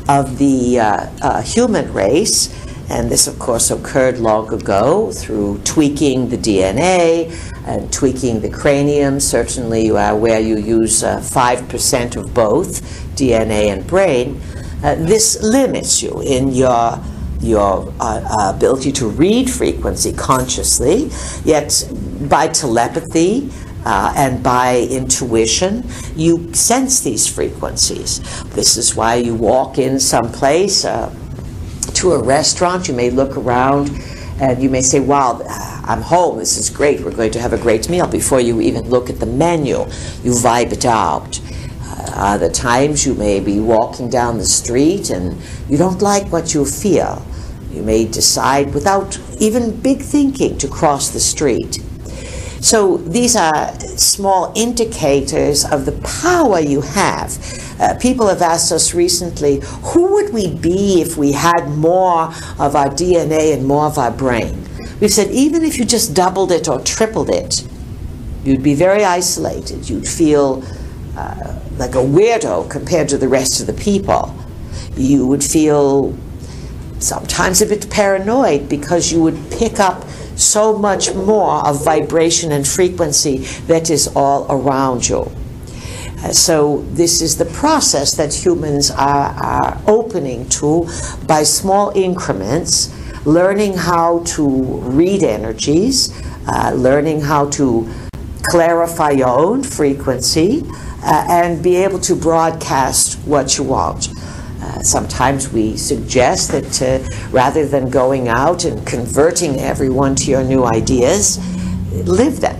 of the human race, and this of course occurred long ago through tweaking the DNA and tweaking the cranium. Certainly you are aware you use 5% of both DNA and brain. This limits you in your ability to read frequency consciously, yet by telepathy and by intuition, you sense these frequencies. This is why you walk in someplace, to a restaurant, you may look around and you may say, wow, I'm home, this is great, we're going to have a great meal. Before you even look at the menu, you vibe it out. Other times you may be walking down the street and you don't like what you feel. You may decide without even big thinking to cross the street. So these are small indicators of the power you have. People have asked us recently, who would we be if we had more of our DNA and more of our brain? We've said even if you just doubled it or tripled it, you'd be very isolated. You'd feel like a weirdo compared to the rest of the people. You would feel sometimes a bit paranoid because you would pick up so much more of vibration and frequency that is all around you. So this is the process that humans are opening to by small increments, learning how to read energies, learning how to clarify your own frequency, and be able to broadcast what you want. Sometimes we suggest that rather than going out and converting everyone to your new ideas, live them.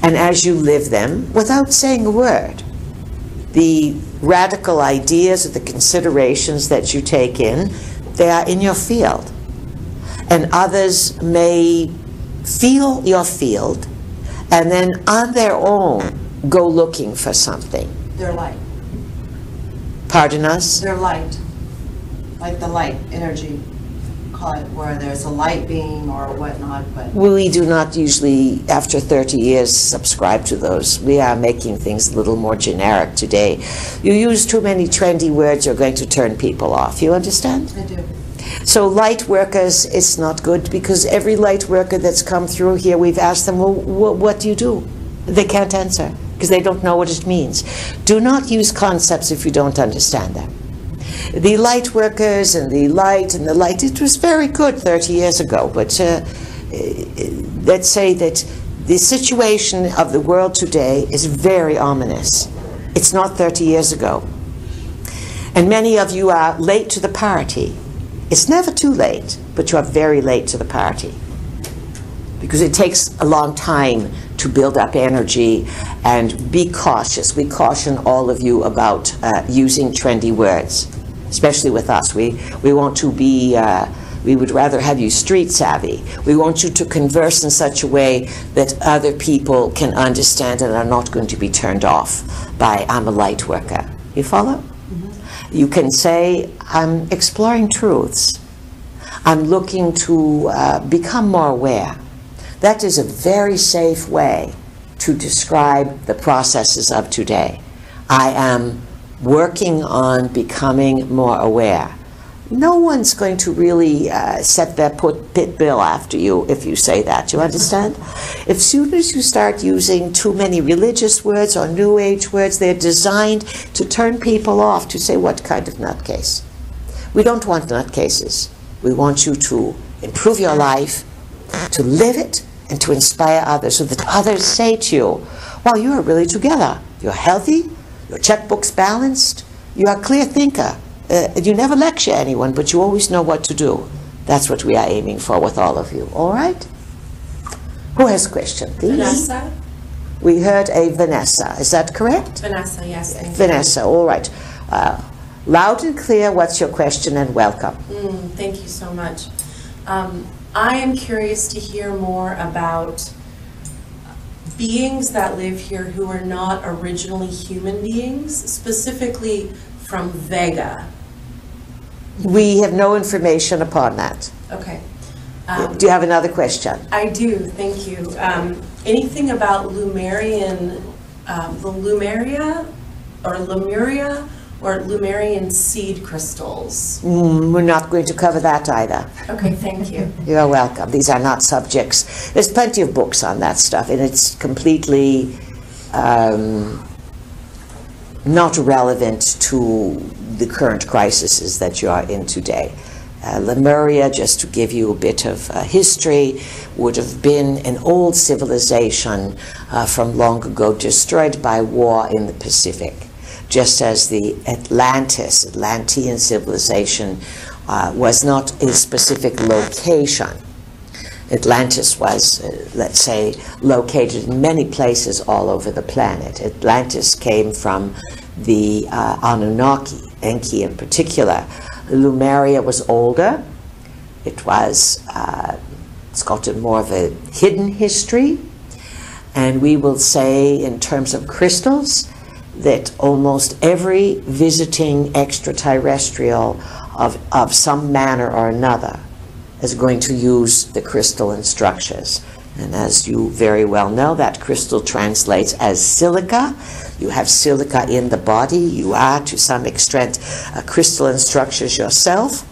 And as you live them, without saying a word, the radical ideas or the considerations that you take in, they are in your field. And others may feel your field and then on their own go looking for something. They're light. Pardon us? They're light. Like the light energy, call it, where there's a light beam or whatnot, but We do not usually, after 30 years, subscribe to those. We are making things a little more generic today. You use too many trendy words, you're going to turn people off. You understand? I do. So light workers, it's not good because every light worker that's come through here, we've asked them, well, what do you do? They can't answer because they don't know what it means. Do not use concepts if you don't understand them. The light workers and the light, it was very good 30 years ago, but let's say that the situation of the world today is very ominous. It's not 30 years ago. And many of you are late to the party. It's never too late, but you are very late to the party because it takes a long time to build up energy, and be cautious. We caution all of you about using trendy words, especially with us. We want to be, we would rather have you street savvy. We want you to converse in such a way that other people can understand and are not going to be turned off by, I'm a light worker. You follow? Mm-hmm. You can say, I'm exploring truths. I'm looking to become more aware. That is a very safe way to describe the processes of today. I am working on becoming more aware. No one's going to really set their pit bill after you if you say that. You understand? As soon as you start using too many religious words or New Age words, they're designed to turn people off, to say, what kind of nutcase? We don't want nutcases. We want you to improve your life, to live it, and to inspire others, so that others say to you, well, you are really together. You're healthy, your checkbook's balanced, you're a clear thinker. You never lecture anyone, but you always know what to do. That's what we are aiming for with all of you. All right? Who has a question, please? Vanessa? We heard a Vanessa. Is that correct? Vanessa, yes. Thank you. Vanessa, all right. Loud and clear, what's your question, and welcome. Thank you so much. I am curious to hear more about beings that live here who are not originally human beings, specifically from Vega. We have no information upon that. Okay. Do you have another question? I do, thank you. Anything about Lemurian, the Lemuria, or Lemuria, or Lemurian seed crystals? We're not going to cover that either. Okay, thank you. You're welcome. These are not subjects. There's plenty of books on that stuff, and it's completely not relevant to the current crises that you are in today. Lemuria, just to give you a bit of history, would have been an old civilization from long ago, destroyed by war in the Pacific. Just as the Atlantean civilization was not a specific location. Atlantis was, let's say, located in many places all over the planet. Atlantis came from the Anunnaki, Enki in particular. Lemuria was older. It was, it's got a more of a hidden history. And we will say, in terms of crystals, that almost every visiting extraterrestrial of some manner or another is going to use the crystalline structures. And as you very well know, that crystal translates as silica. You have silica in the body. You are, to some extent, crystalline structures yourself.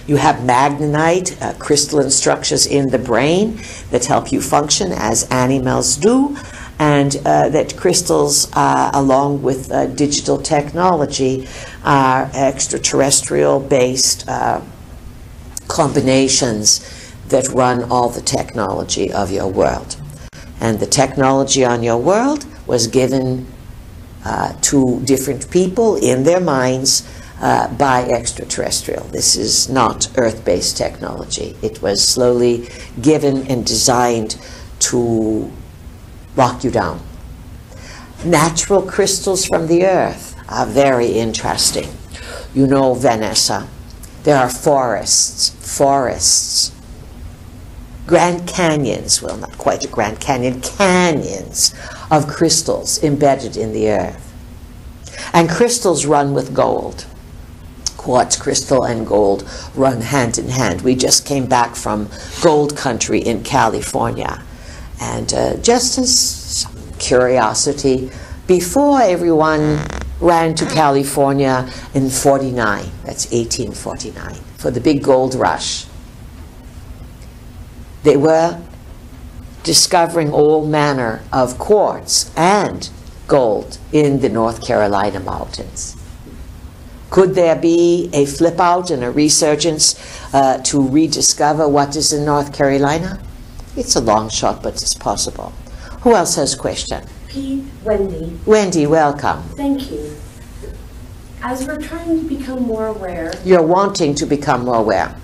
You have magnetite, crystalline structures in the brain that help you function as animals do, and that crystals, along with digital technology, are extraterrestrial-based combinations that run all the technology of your world. And the technology on your world was given to different people in their minds by extraterrestrial. This is not Earth-based technology. It was slowly given and designed to lock you down. Natural crystals from the Earth are very interesting. You know Vanessa. There are forests, Grand Canyons, well, not quite a Grand Canyon, canyons of crystals embedded in the earth. And crystals run with gold. Quartz crystal and gold run hand in hand. We just came back from gold country in California. And just as some curiosity, before everyone ran to California in 49, that's 1849, for the big gold rush, they were discovering all manner of quartz and gold in the North Carolina mountains. Could there be a flip out and a resurgence to rediscover what is in North Carolina? It's a long shot, but it's possible. Who else has a question? Wendy. Wendy, welcome. Thank you. As we're trying to become more aware... You're wanting to become more aware.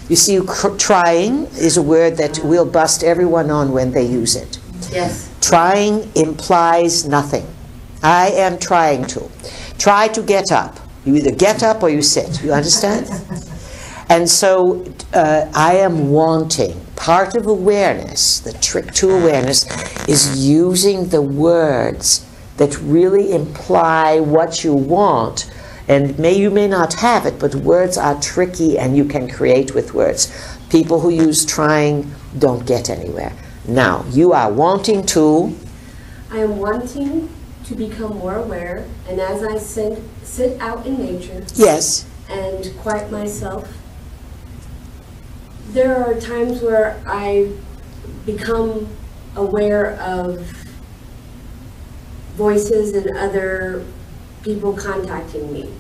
You see, trying is a word that will bust everyone on when they use it. Yes. Trying implies nothing. I am trying to. Try to get up. You either get up or you sit. You understand? And so I am wanting. Part of awareness, the trick to awareness, is using the words that really imply what you want. And you may not have it, but words are tricky and you can create with words. People who use trying don't get anywhere. Now, you are wanting to... I am wanting to become more aware, and as I sit out in nature... Yes. ...and quiet myself, there are times where I become aware of voices and other people contacting me.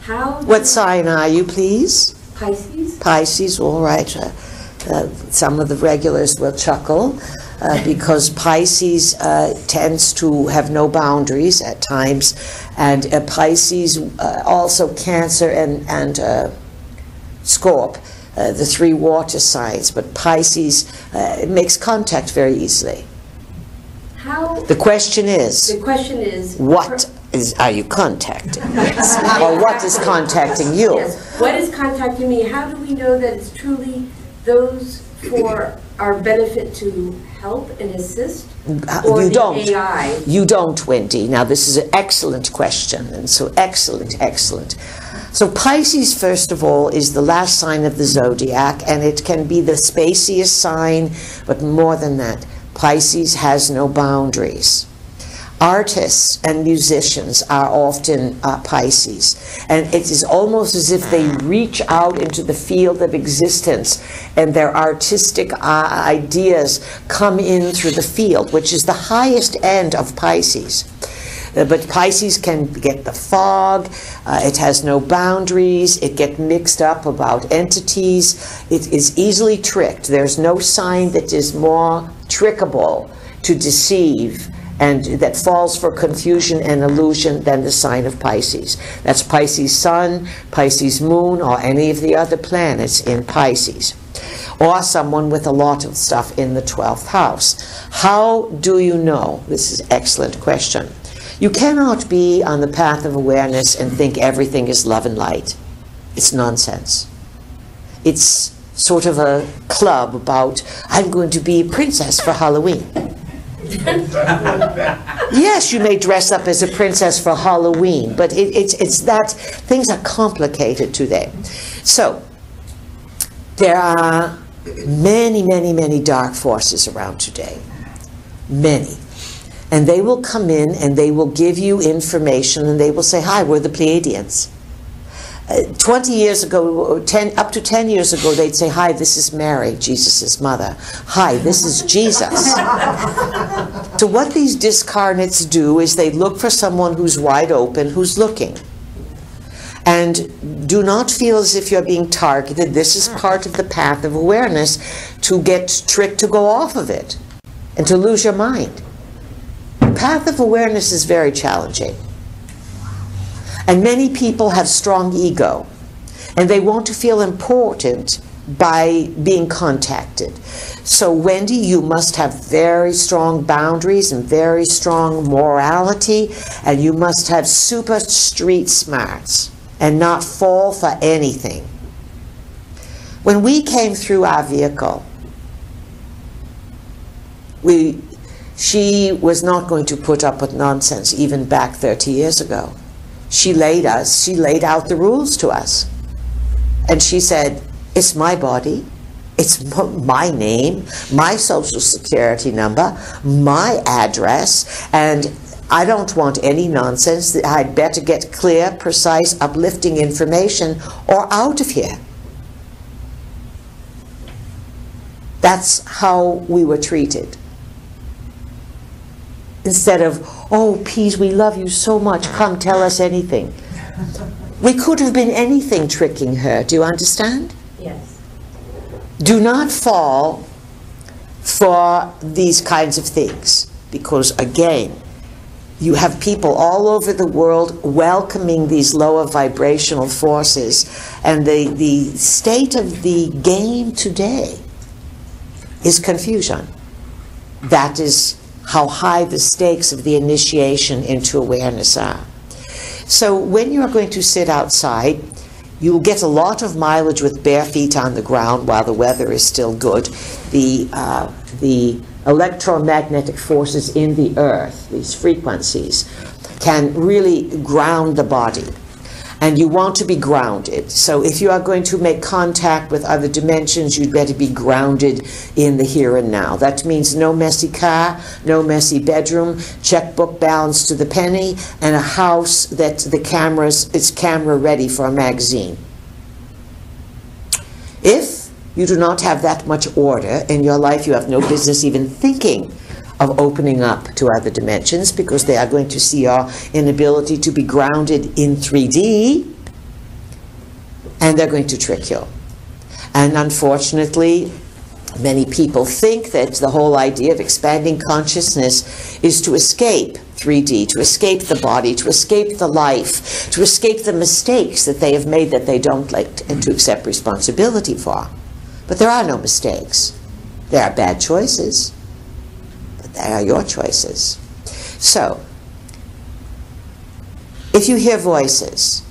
What sign are you, please? Pisces. Pisces, all right. Some of the regulars will chuckle because Pisces tends to have no boundaries at times, and Pisces, also Cancer and Scorp, the three water signs, but Pisces makes contact very easily. The question is, what are you contacting? Yes. Or what is contacting you? Yes. What is contacting me? How do we know that it's truly those for our benefit to help and assist? Or you the don't. AI? You don't, Wendy. Now, this is an excellent question, and so excellent. So Pisces, first of all, is the last sign of the zodiac, and it can be the spaciest sign, but more than that, Pisces has no boundaries. Artists and musicians are often Pisces, and it is almost as if they reach out into the field of existence and their artistic ideas come in through the field, which is the highest end of Pisces. But Pisces can get the fog, it has no boundaries, it gets mixed up about entities, it is easily tricked. There's no sign that is more trickable to deceive and that falls for confusion and illusion than the sign of Pisces. That's Pisces Sun, Pisces Moon, or any of the other planets in Pisces. Or someone with a lot of stuff in the 12th house. How do you know? This is an excellent question. You cannot be on the path of awareness and think everything is love and light. It's nonsense. It's sort of a club about, I'm going to be a princess for Halloween. Yes, you may dress up as a princess for Halloween, but it's that things are complicated today. So there are many, many, many dark forces around today. Many. And they will come in and they will give you information and they will say, hi, we're the Pleiadians. 20 years ago, up to 10 years ago, they'd say, hi, this is Mary, Jesus' mother. Hi, this is Jesus. So what these discarnates do is they look for someone who's wide open, who's looking. And do not feel as if you're being targeted. This is part of the path of awareness, to get tricked to go off of it and to lose your mind. The path of awareness is very challenging. And many people have strong ego, and they want to feel important by being contacted. So Wendy, you must have very strong boundaries and very strong morality, and you must have super street smarts and not fall for anything. When we came through our vehicle, she was not going to put up with nonsense even back 30 years ago. She laid out the rules to us. And she said, it's my body, it's my name, my social security number, my address, and I don't want any nonsense. I'd better get clear, precise, uplifting information or out of here. That's how we were treated. Instead of, oh, Pease, we love you so much, come tell us anything. We could have been anything tricking her, do you understand? Yes. Do not fall for these kinds of things, because again, you have people all over the world welcoming these lower vibrational forces, and the state of the game today is confusion. That is how high the stakes of the initiation into awareness are. So when you're going to sit outside, you'll get a lot of mileage with bare feet on the ground while the weather is still good. The electromagnetic forces in the earth, these frequencies, can really ground the body. And you want to be grounded. So if you are going to make contact with other dimensions, you'd better be grounded in the here and now. That means no messy car, no messy bedroom, checkbook balance to the penny, and a house that it's camera ready for a magazine. If you do not have that much order in your life, you have no business even thinking of opening up to other dimensions, because they are going to see your inability to be grounded in 3D, and they're going to trick you. And unfortunately, many people think that the whole idea of expanding consciousness is to escape 3D, to escape the body, to escape the life, to escape the mistakes that they have made that they don't like and to accept responsibility for. But there are no mistakes. There are bad choices. They are your choices. So, if you hear voices,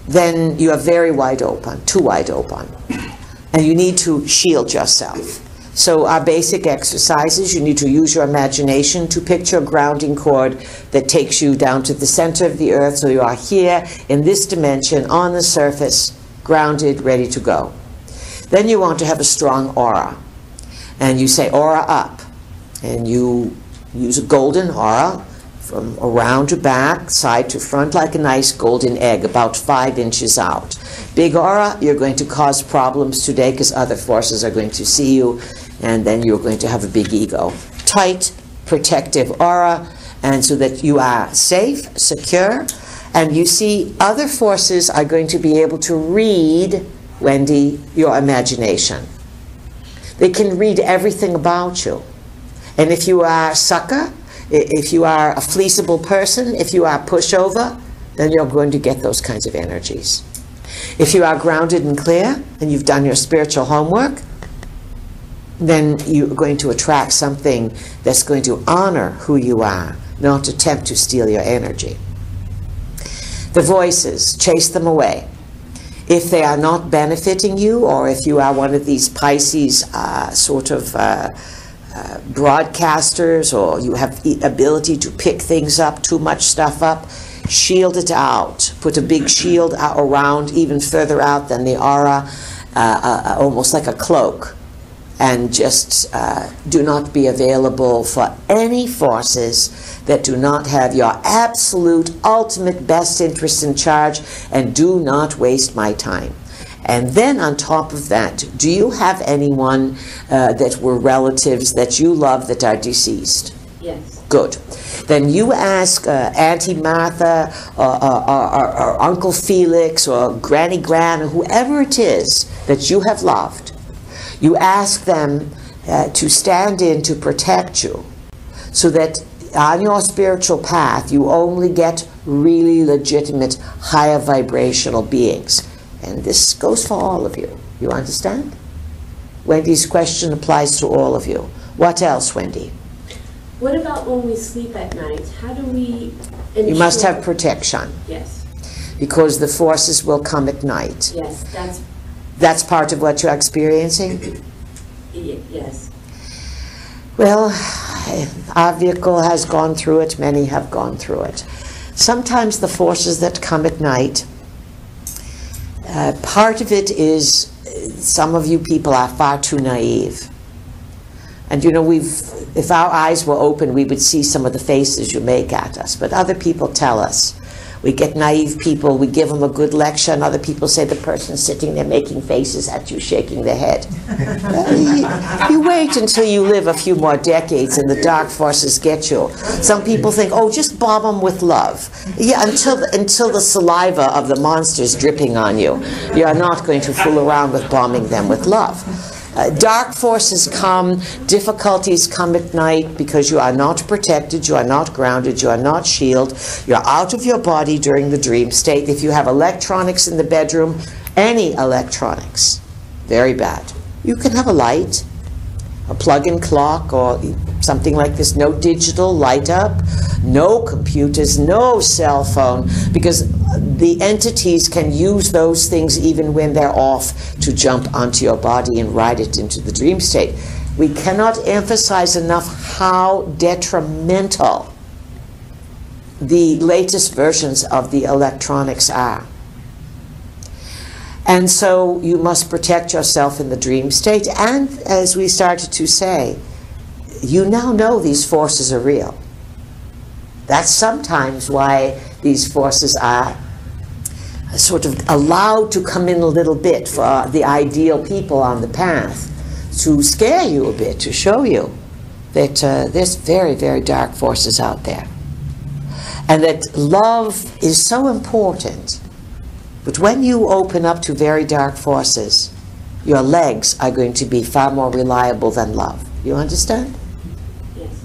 then you are very wide open, too wide open, and you need to shield yourself. So our basic exercises, you need to use your imagination to picture a grounding cord that takes you down to the center of the earth, so you are here in this dimension, on the surface, grounded, ready to go. Then you want to have a strong aura, and you say aura up. And you use a golden aura from around to back, side to front, like a nice golden egg, about 5 inches out. Big aura, you're going to cause problems today because other forces are going to see you, and then you're going to have a big ego. Tight, protective aura, and so that you are safe, secure, and you see other forces are going to be able to read, Wendy, your imagination. They can read everything about you. And if you are a sucker, if you are a fleeceable person, if you are a pushover, then you're going to get those kinds of energies. If you are grounded and clear, and you've done your spiritual homework, then you're going to attract something that's going to honor who you are, not attempt to steal your energy. The voices, chase them away. If they are not benefiting you, or if you are one of these Pisces broadcasters, or you have the ability to pick things up, too much stuff up, shield it out. Put a big shield around, even further out than the aura. almost like a cloak, and just do not be available for any forces that do not have your absolute ultimate best interest in charge, and do not waste my time. And then on top of that, do you have anyone that were relatives that you love that are deceased? Yes. Good. Then you ask Auntie Martha or Uncle Felix or Granny Gran or whoever it is that you have loved. You ask them to stand in to protect you, so that on your spiritual path you only get really legitimate higher vibrational beings. And this goes for all of you. You understand? Wendy's question applies to all of you. What else, Wendy? What about when we sleep at night? How do we ensure... You must have protection. Yes. Because the forces will come at night. Yes, That's part of what you're experiencing? Yes. Well, our vehicle has gone through it. Many have gone through it. Sometimes the forces that come at night, part of it is some of you people are far too naive. And you know, if our eyes were open, we would see some of the faces you make at us. But other people tell us. We get naive people, we give them a good lecture, and other people say the person's sitting there making faces at you, shaking their head. You wait until you live a few more decades and the dark forces get you. Some people think, oh, just bomb them with love. Yeah, until the saliva of the monster's dripping on you. You are not going to fool around with bombing them with love. Dark forces come, difficulties come at night because you are not protected, you are not grounded, you are not shielded, you're out of your body during the dream state. If you have electronics in the bedroom, any electronics, very bad. You can have a light, a plug-in clock or something like this, no digital light up, no computers, no cell phone, because the entities can use those things even when they're off to jump onto your body and ride it into the dream state. We cannot emphasize enough how detrimental the latest versions of the electronics are. And so you must protect yourself in the dream state. And as we started to say, you now know these forces are real. That's sometimes why these forces are sort of allowed to come in a little bit for the ideal people on the path, to scare you a bit, to show you that there's very, very dark forces out there. And that love is so important. But when you open up to very dark forces, your legs are going to be far more reliable than love. You understand? Yes.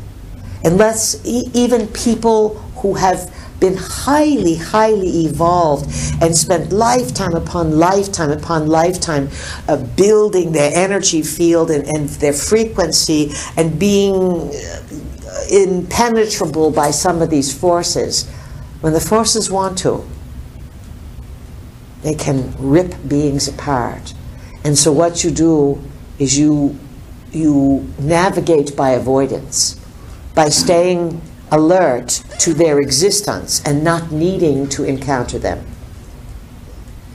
Unless even people who have been highly, highly evolved and spent lifetime upon lifetime upon lifetime building their energy field and their frequency and being impenetrable by some of these forces, when the forces want to, they can rip beings apart. And so what you do is you navigate by avoidance, by staying alert to their existence and not needing to encounter them.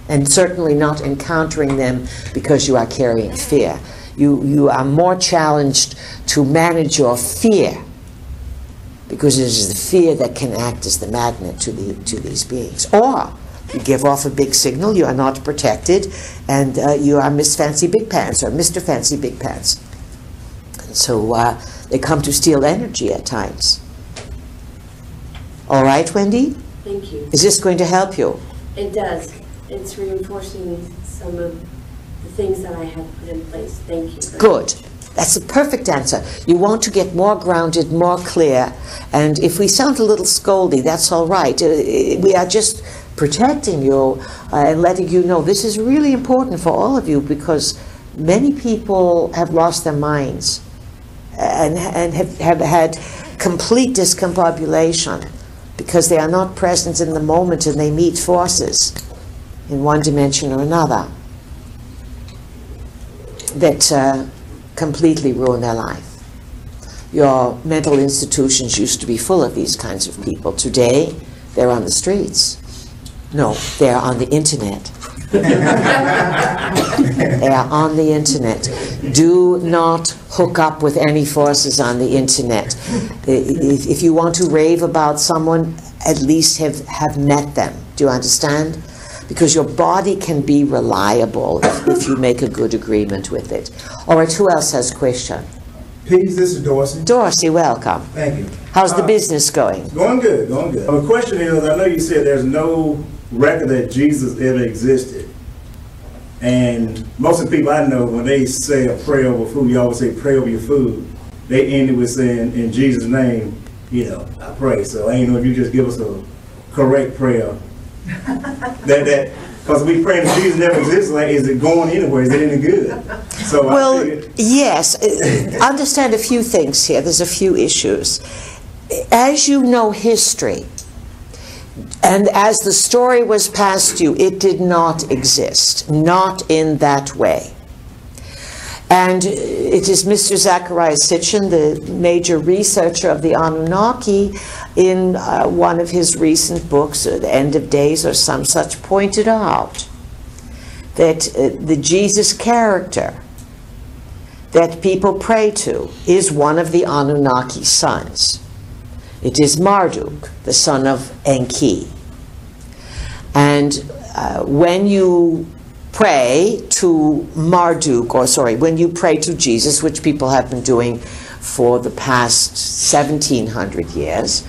And certainly not encountering them because you are carrying fear. You are more challenged to manage your fear, because it is the fear that can act as the magnet to these beings. Or you give off a big signal, you are not protected, and you are Miss Fancy Big Pants or Mr. Fancy Big Pants. And so they come to steal energy at times. All right, Wendy? Thank you. Is this going to help you? It does. It's reinforcing some of the things that I have put in place. Thank you. Good. That's the perfect answer. You want to get more grounded, more clear, and if we sound a little scoldy, that's all right. We are just protecting you and letting you know this is really important for all of you, because many people have lost their minds and have had complete discombobulation because they are not present in the moment and they meet forces in one dimension or another that completely ruin their life. Your mental institutions used to be full of these kinds of people. Today, they're on the streets. No, they're on the internet. They are on the internet. Do not hook up with any forces on the internet. If you want to rave about someone, at least have met them. Do you understand? Because your body can be reliable if you make a good agreement with it. All right, who else has a question? Peace, this is Dorsey. Dorsey, welcome. Thank you. How's the business going? Going good, going good. The question is, I know you said there's no record that Jesus ever existed. And most of the people I know, when they say a prayer over food, you always say pray over your food. They end it with saying, in Jesus' name, I pray. So I ain't know if you just give us a correct prayer. Because we pray that Jesus never exists, like, is it going anywhere? Is it any good? So well, yes. Understand a few things here. There's a few issues. As you know history, and as the story was passed you, it did not exist. Not in that way. And it is Mr. Zachariah Sitchin, the major researcher of the Anunnaki, in one of his recent books, The End of Days or some such, pointed out that the Jesus character that people pray to is one of the Anunnaki sons. It is Marduk, the son of Enki. And when you pray to Marduk, when you pray to Jesus, which people have been doing for the past 1700 years,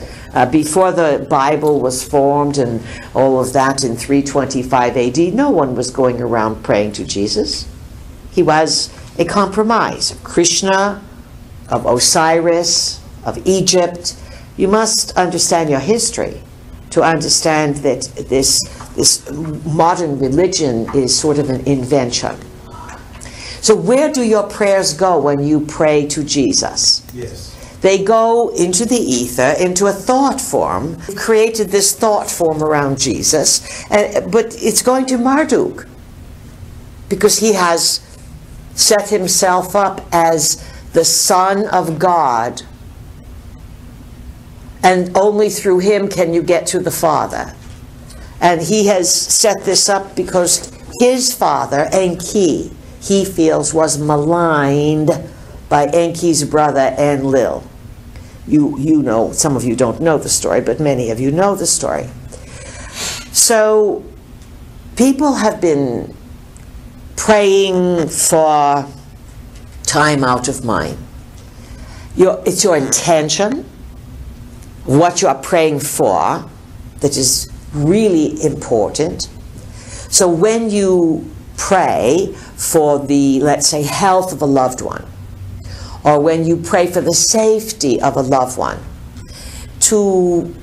before the Bible was formed and all of that in 325 AD, no one was going around praying to Jesus. He was a compromise of Krishna, of Osiris, of Egypt. You must understand your history to understand that this modern religion is sort of an invention. So where do your prayers go when you pray to Jesus? Yes. They go into the ether, into a thought form. We've created this thought form around Jesus, but it's going to Marduk because he has set himself up as the Son of God, and only through him can you get to the Father. And he has set this up because his father, Enki, he feels was maligned by Enki's brother Enlil. You know, some of you don't know the story, but many of you know the story. So people have been praying for time out of mind. It's your intention, what you are praying for, that is really important. So when you pray for the, let's say, health of a loved one, or when you pray for the safety of a loved one, to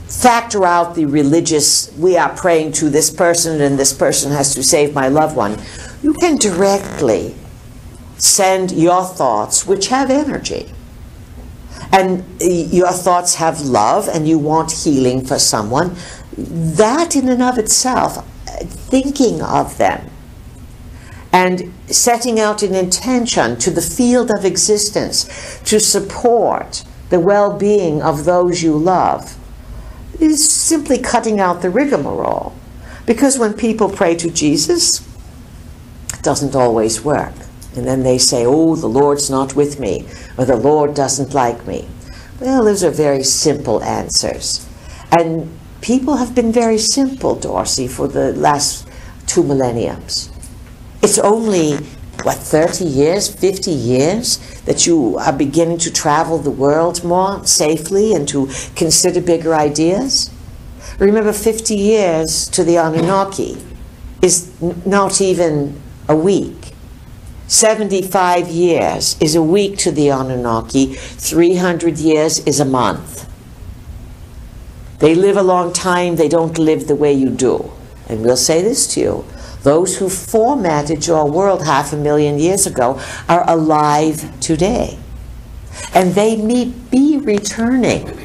factor out the religious, we are praying to this person and this person has to save my loved one, you can directly send your thoughts, which have energy. And your thoughts have love and you want healing for someone. That in and of itself, thinking of them and setting out an intention to the field of existence to support the well-being of those you love is simply cutting out the rigmarole. Because when people pray to Jesus, it doesn't always work. And then they say, oh, the Lord's not with me, or the Lord doesn't like me. Well, those are very simple answers. And people have been very simple, Dorsey, for the last 2 millenniums. It's only, 30 years, 50 years that you are beginning to travel the world more safely and to consider bigger ideas? Remember, 50 years to the Anunnaki is not even a week. 75 years is a week to the Anunnaki. 300 years is a month. They live a long time. They don't live the way you do. And we'll say this to you. Those who formatted your world 500,000 years ago are alive today. And they may be returning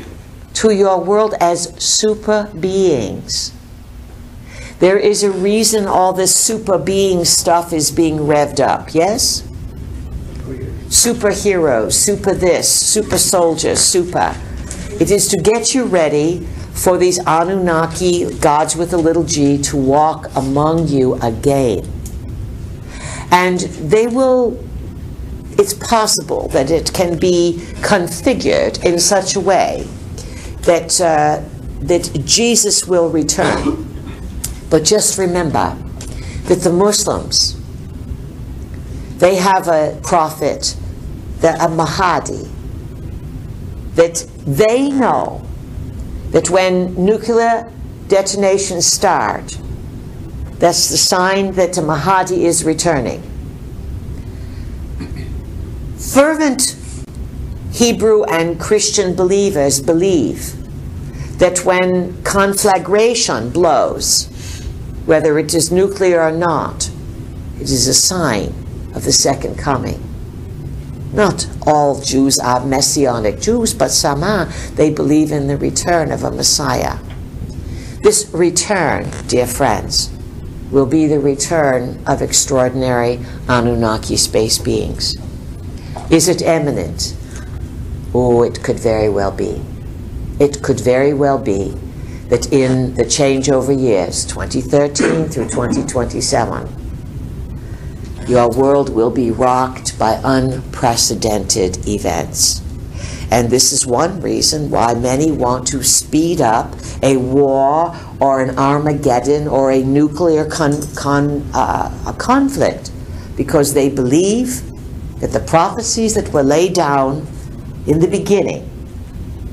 to your world as super beings. There is a reason all this super being stuff is being revved up, yes? Superheroes, super this, super soldiers, super. It is to get you ready for these Anunnaki, gods with a little g, to walk among you again. And they will, it's possible that it can be configured in such a way that, that Jesus will return. But just remember that the Muslims, they have a prophet, a Mahdi, that they know that when nuclear detonations start, that's the sign that the Mahdi is returning. Fervent Hebrew and Christian believers believe that when conflagration blows, whether it is nuclear or not, it is a sign of the second coming. Not all Jews are Messianic Jews, but some are. They believe in the return of a Messiah. This return, dear friends, will be the return of extraordinary Anunnaki space beings. Is it imminent? Oh, it could very well be. It could very well be that in the changeover years, 2013 through 2027, your world will be rocked by unprecedented events. And this is one reason why many want to speed up a war or an Armageddon or a nuclear conflict, because they believe that the prophecies that were laid down in the beginning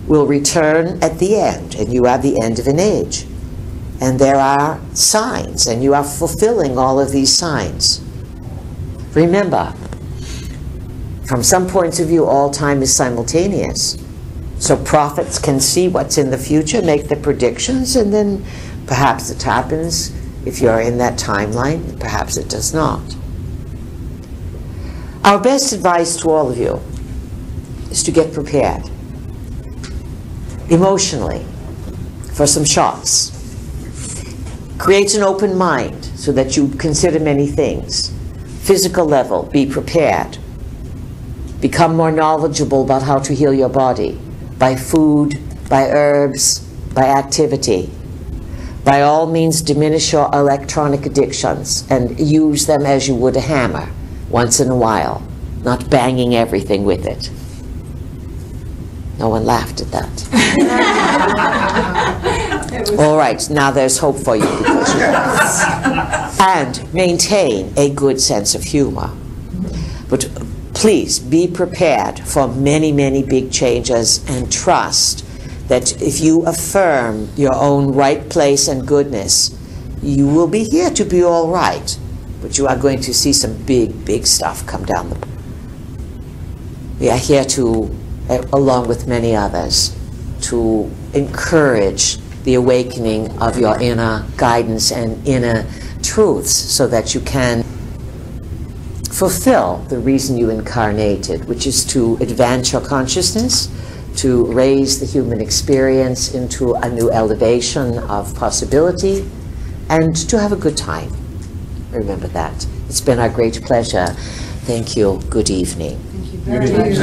will return at the end, and you are the end of an age. And there are signs, and you are fulfilling all of these signs. Remember, from some points of view, all time is simultaneous. So prophets can see what's in the future, make the predictions, and then perhaps it happens if you're in that timeline, perhaps it does not. Our best advice to all of you is to get prepared emotionally for some shocks. Create an open mind so that you consider many things. Physical level, be prepared. Become more knowledgeable about how to heal your body by food, by herbs, by activity. By all means, diminish your electronic addictions and use them as you would a hammer once in a while, not banging everything with it. No one laughed at that. All right, now there's hope for you. And maintain a good sense of humor. But please be prepared for many, many big changes, and trust that if you affirm your own right place and goodness, you will be here to be all right. But you are going to see some big, big stuff come down the... We are here to, along with many others, to encourage the awakening of your inner guidance and inner truths so that you can fulfill the reason you incarnated, which is to advance your consciousness, to raise the human experience into a new elevation of possibility, and to have a good time. Remember that. It's been our great pleasure. Thank you. Good evening. Thank you very much.